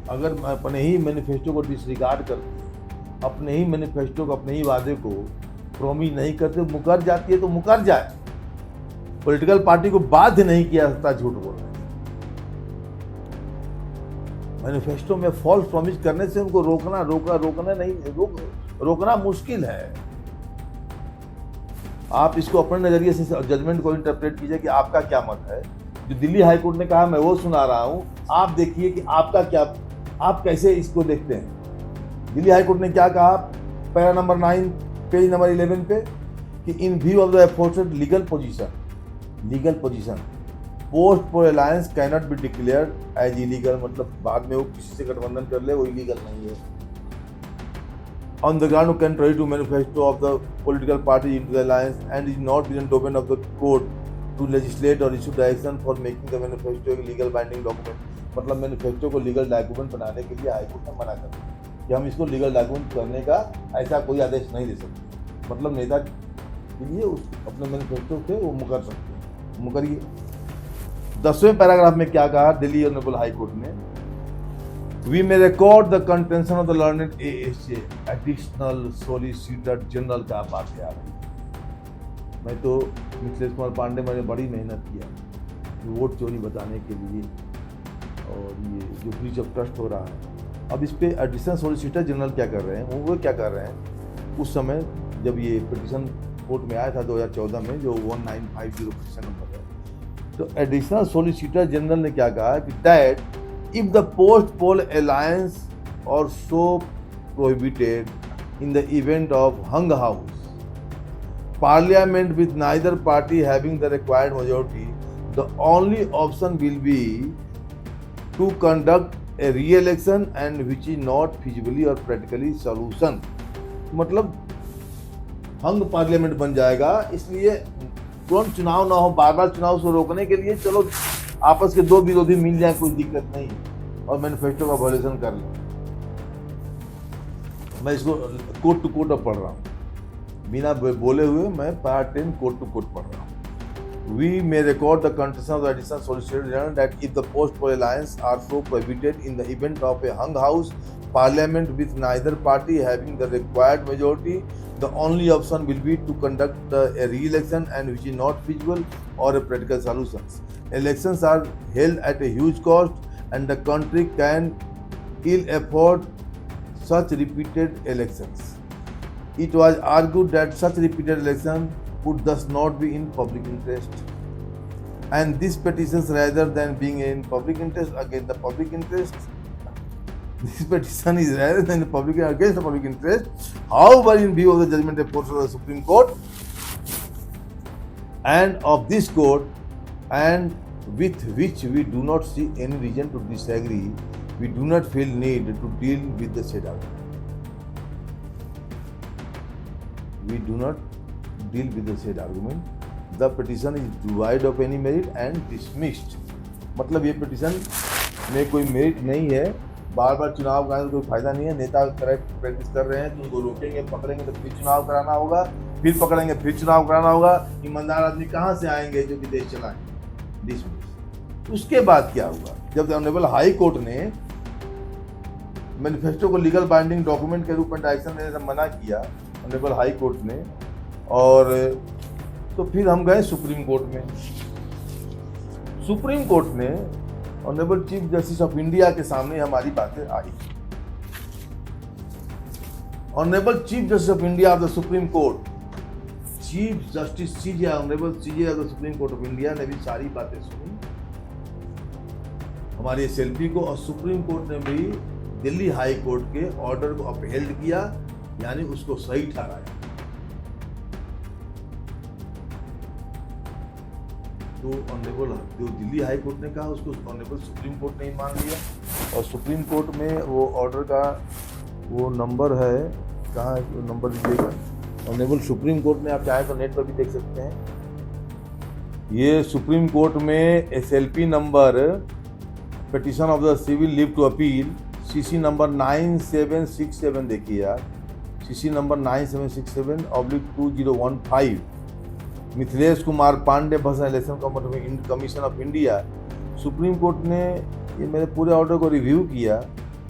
Speaker 3: अगर अपने ही मैनिफेस्टो को डिसरिगार्ड करती, अपने ही मैनिफेस्टो को, अपने ही वादे को प्रोमिस नहीं करते, मुकर जाती है तो मुकर जाए। पॉलिटिकल पार्टी को बाध्य नहीं किया जाता झूठ बोलने। मैनिफेस्टो में फॉल्स प्रॉमिस करने से उनको रोकना मुश्किल है। आप इसको अपने नजरिए से जजमेंट को इंटरप्रेट कीजिए कि आपका क्या मत है। जो दिल्ली हाई कोर्ट ने कहा मैं वो सुना रहा हूं, आप देखिए कि आपका क्या, आप कैसे इसको देखते हैं। दिल्ली हाई कोर्ट ने क्या कहा, पैरा नंबर 9 पेज नंबर 11 पे, कि in view of the aforesaid legal position post poll alliance can not be declared as illegal, मतलब बाद में वो किसी से गठबंधन कर ले वो इलीगल नहीं है। On the ground contrary to manifesto of the political party into the alliance and is not within domain of the court to legislate or issue direction for making the manifesto a legal binding document. मतलब manifesto को legal document बनाने के लिए high court ने मना कर दिया कि हम इसको लीगल डॉक्यूमेंट करने का ऐसा कोई आदेश नहीं दे सकते। मतलब नेता के लिए अपने मैनिफेस्टो से वो मुकर सकते हैं, मुकरिए। 10वें पैराग्राफ में क्या कहा दिल्ली ऑनरेबल हाई कोर्ट ने, we may record the contention of the learned ASA additional solicitor general का बात है। मैं तो मिथिलेश कुमार पांडे, मैंने बड़ी मेहनत किया वोट चोरी बताने के लिए, और ये जो ब्रीच ऑफ ट्रस्ट हो रहा है, अब इस पे एडिशनल सॉलिसिटर जनरल क्या कर रहे हैं, वो क्या कर रहे हैं। उस समय जब ये पिटीशन कोर्ट में आया था 2014 में, जो 1950 पिटीशन नंबर है, तो एडिशनल सॉलिसिटर जनरल ने क्या कहा कि that if the post poll alliance are so prohibited in the event of hung house parliament with neither party having the required majority, the only option will be to conduct a re-election and which is not feasibly or practically solution। मतलब हंग parliament बन जाएगा, इसलिए तुरंत चुनाव ना हो, बार बार चुनाव से रोकने के लिए चलो आपस के दो विरोधी मिल जाए, कोई दिक्कत नहीं, और मैनिफेस्टो का वायलेशन कर लें। मैं इसको कोर्ट टू कोर्ट अब पढ़ रहा हूँ, बिना बोले हुए मैं पार्ट 10 कोर्ट टू कोर्ट पढ़ रहा हूँ। We may record the condition of the additional solicitor general that if the post poll alliance are so prohibited in the event of a hung house parliament with neither party having the required majority, the only option will be to conduct a re-election and which is not feasible or a practical solutions. Elections are held at a huge cost and the country can ill afford such repeated elections. It was argued that such repeated elections would thus not be in public interest, and these petitions, rather than being in public interest against the public interest, this petition is rather than public against the public interest. However, in view of the judgment of the Supreme Court and of this court, and with which we do not see any reason to disagree, We do not feel need to deal with the said argument. We do not deal with the said argument. The petition is devoid of any merit and dismissed. मतलब ये petition में कोई merit नहीं है, बार बार चुनाव कराने का कोई फायदा नहीं है। नेता करेक्ट प्रैक्टिस कर रहे हैं तो उनको रोकेंगे, पकड़ेंगे तो फिर चुनाव कराना होगा, फिर पकड़ेंगे फिर चुनाव कराना होगा। ईमानदार आदमी कहाँ से आएंगे जो कि देश चलाएंगे? डिसमिस। उसके बाद क्या हुआ? जब ऑनरेबल हाई कोर्ट ने मैनिफेस्टो को लीगल बाइंडिंग डॉक्यूमेंट के रूप में डायरेक्शन देने से मना किया ऑनरेबल हाई कोर्ट ने, और तो फिर हम गए सुप्रीम कोर्ट में। सुप्रीम कोर्ट ने honourable chief justice of India के सामने हमारी बातें आई। Honourable chief justice of India of the supreme court, chief justice CJ, honourable CJ of the supreme court of India ने भी सारी बातें सुनी, हमारी एसएलपी को, और सुप्रीम कोर्ट ने भी दिल्ली हाई कोर्ट के ऑर्डर को अपहेल्ड किया, यानी उसको सही ठहराया। तो ऑनरेबल जो दिल्ली हाई कोर्ट ने कहा उसको ऑनरेबल सुप्रीम कोर्ट ने ही मान लिया, और सुप्रीम कोर्ट में वो ऑर्डर का वो नंबर है, कहाँ है वो नंबर दीजिएगा। ऑनरेबल सुप्रीम कोर्ट में आप चाहें तो नेट पर भी देख सकते हैं। ये सुप्रीम कोर्ट में SLP number petition of the civil leave to appeal CC number 9767 देखिए आप, CC number 9767/2015 Mithilesh Kumar Pandey person election commission of India. Supreme court ने ये मेरे पूरे ऑर्डर को रिव्यू किया,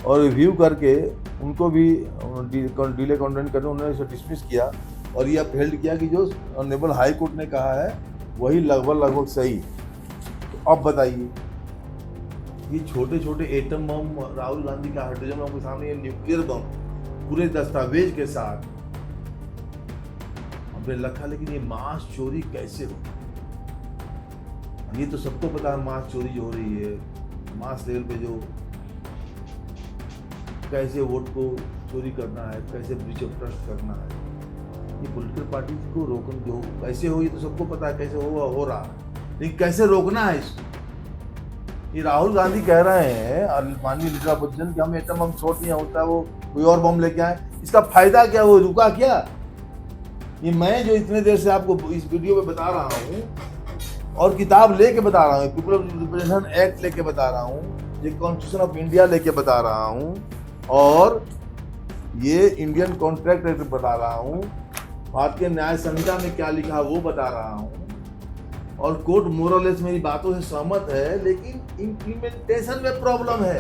Speaker 3: और रिव्यू करके उनको भी डिले कंटेंट करके उन्होंने इसे डिसमिस किया, और ये अपहेल्ड किया कि जो ऑनरेबल हाई कोर्ट ने कहा है वही लगभग सही। तो अब बताइए, ये छोटे छोटे एटम बम राहुल गांधी का हाइड्रोजन बम के सामने ये न्यूक्लियर बम पूरे दस्तावेज के साथ हमने रखा, लेकिन ये मास चोरी कैसे हो? ये तो सबको पता है मास चोरी जो हो रही है, मास लेवल पे जो कैसे वोट को चोरी करना है, कैसे ब्रीच ऑफ ट्रस्ट करना है, ये पॉलिटिकल पार्टी को रोकना जो कैसे हो, ये तो सबको पता है कैसे हो रहा है, लेकिन कैसे रोकना है इसको? ये राहुल गांधी कह रहे हैं माननीय लीडर अपोजिशन कि हम एटम बम छोड़ दिया होता, वो कोई और बम लेके आए, इसका फायदा क्या? वो रुका क्या? ये मैं जो इतने देर से आपको इस वीडियो में बता रहा हूँ और किताब लेके बता रहा हूँ, पीपल्स रिप्रेजेंटेशन एक्ट लेके बता रहा हूँ, ये कॉन्स्टिट्यूशन ऑफ इंडिया लेके बता रहा हूँ, और ये इंडियन कॉन्ट्रैक्ट एक्ट बता रहा हूँ, भारतीय न्याय संहिता में क्या लिखा है वो बता रहा हूँ, और कोर्ट मोरलेस मेरी बातों से सहमत है, लेकिन इम्प्लीमेंटेशन में प्रॉब्लम है।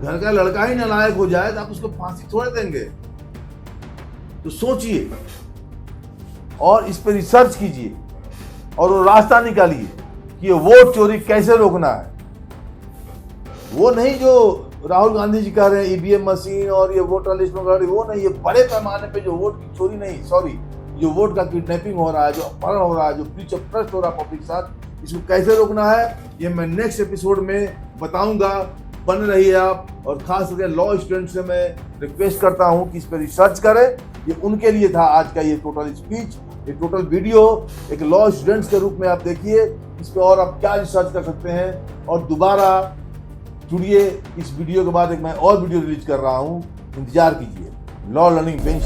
Speaker 3: घर का लड़का ही नालायक हो जाए तो आप उसको फांसी थोड़े देंगे? तो सोचिए और इस पर रिसर्च कीजिए और वो रास्ता निकालिए कि ये वोट चोरी कैसे रोकना है। वो नहीं जो राहुल गांधी जी कह रहे हैं ईवीएम मशीन और ये वोटर लिस्ट में, वो नहीं, ये बड़े पैमाने पे जो वोट की चोरी नहीं, सॉरी, जो वोट का किडनैपिंग हो रहा है, जो अपहरण हो रहा है, जो ब्रीच ऑफ ट्रस्ट हो रहा है पब्लिक साथ, इसको कैसे रोकना है ये मैं नेक्स्ट एपिसोड में बताऊंगा। बन रही है आप, और खास करके लॉ स्टूडेंट से मैं रिक्वेस्ट करता हूं कि इस पर रिसर्च करें। ये उनके लिए था आज का ये टोटल स्पीच, ये टोटल वीडियो एक लॉ स्टूडेंट्स के रूप में आप देखिए इस पर और आप क्या रिसर्च कर सकते हैं। और दोबारा जुड़िए, इस वीडियो के बाद एक मैं और वीडियो रिलीज कर रहा हूं, इंतजार कीजिए। Law learning bench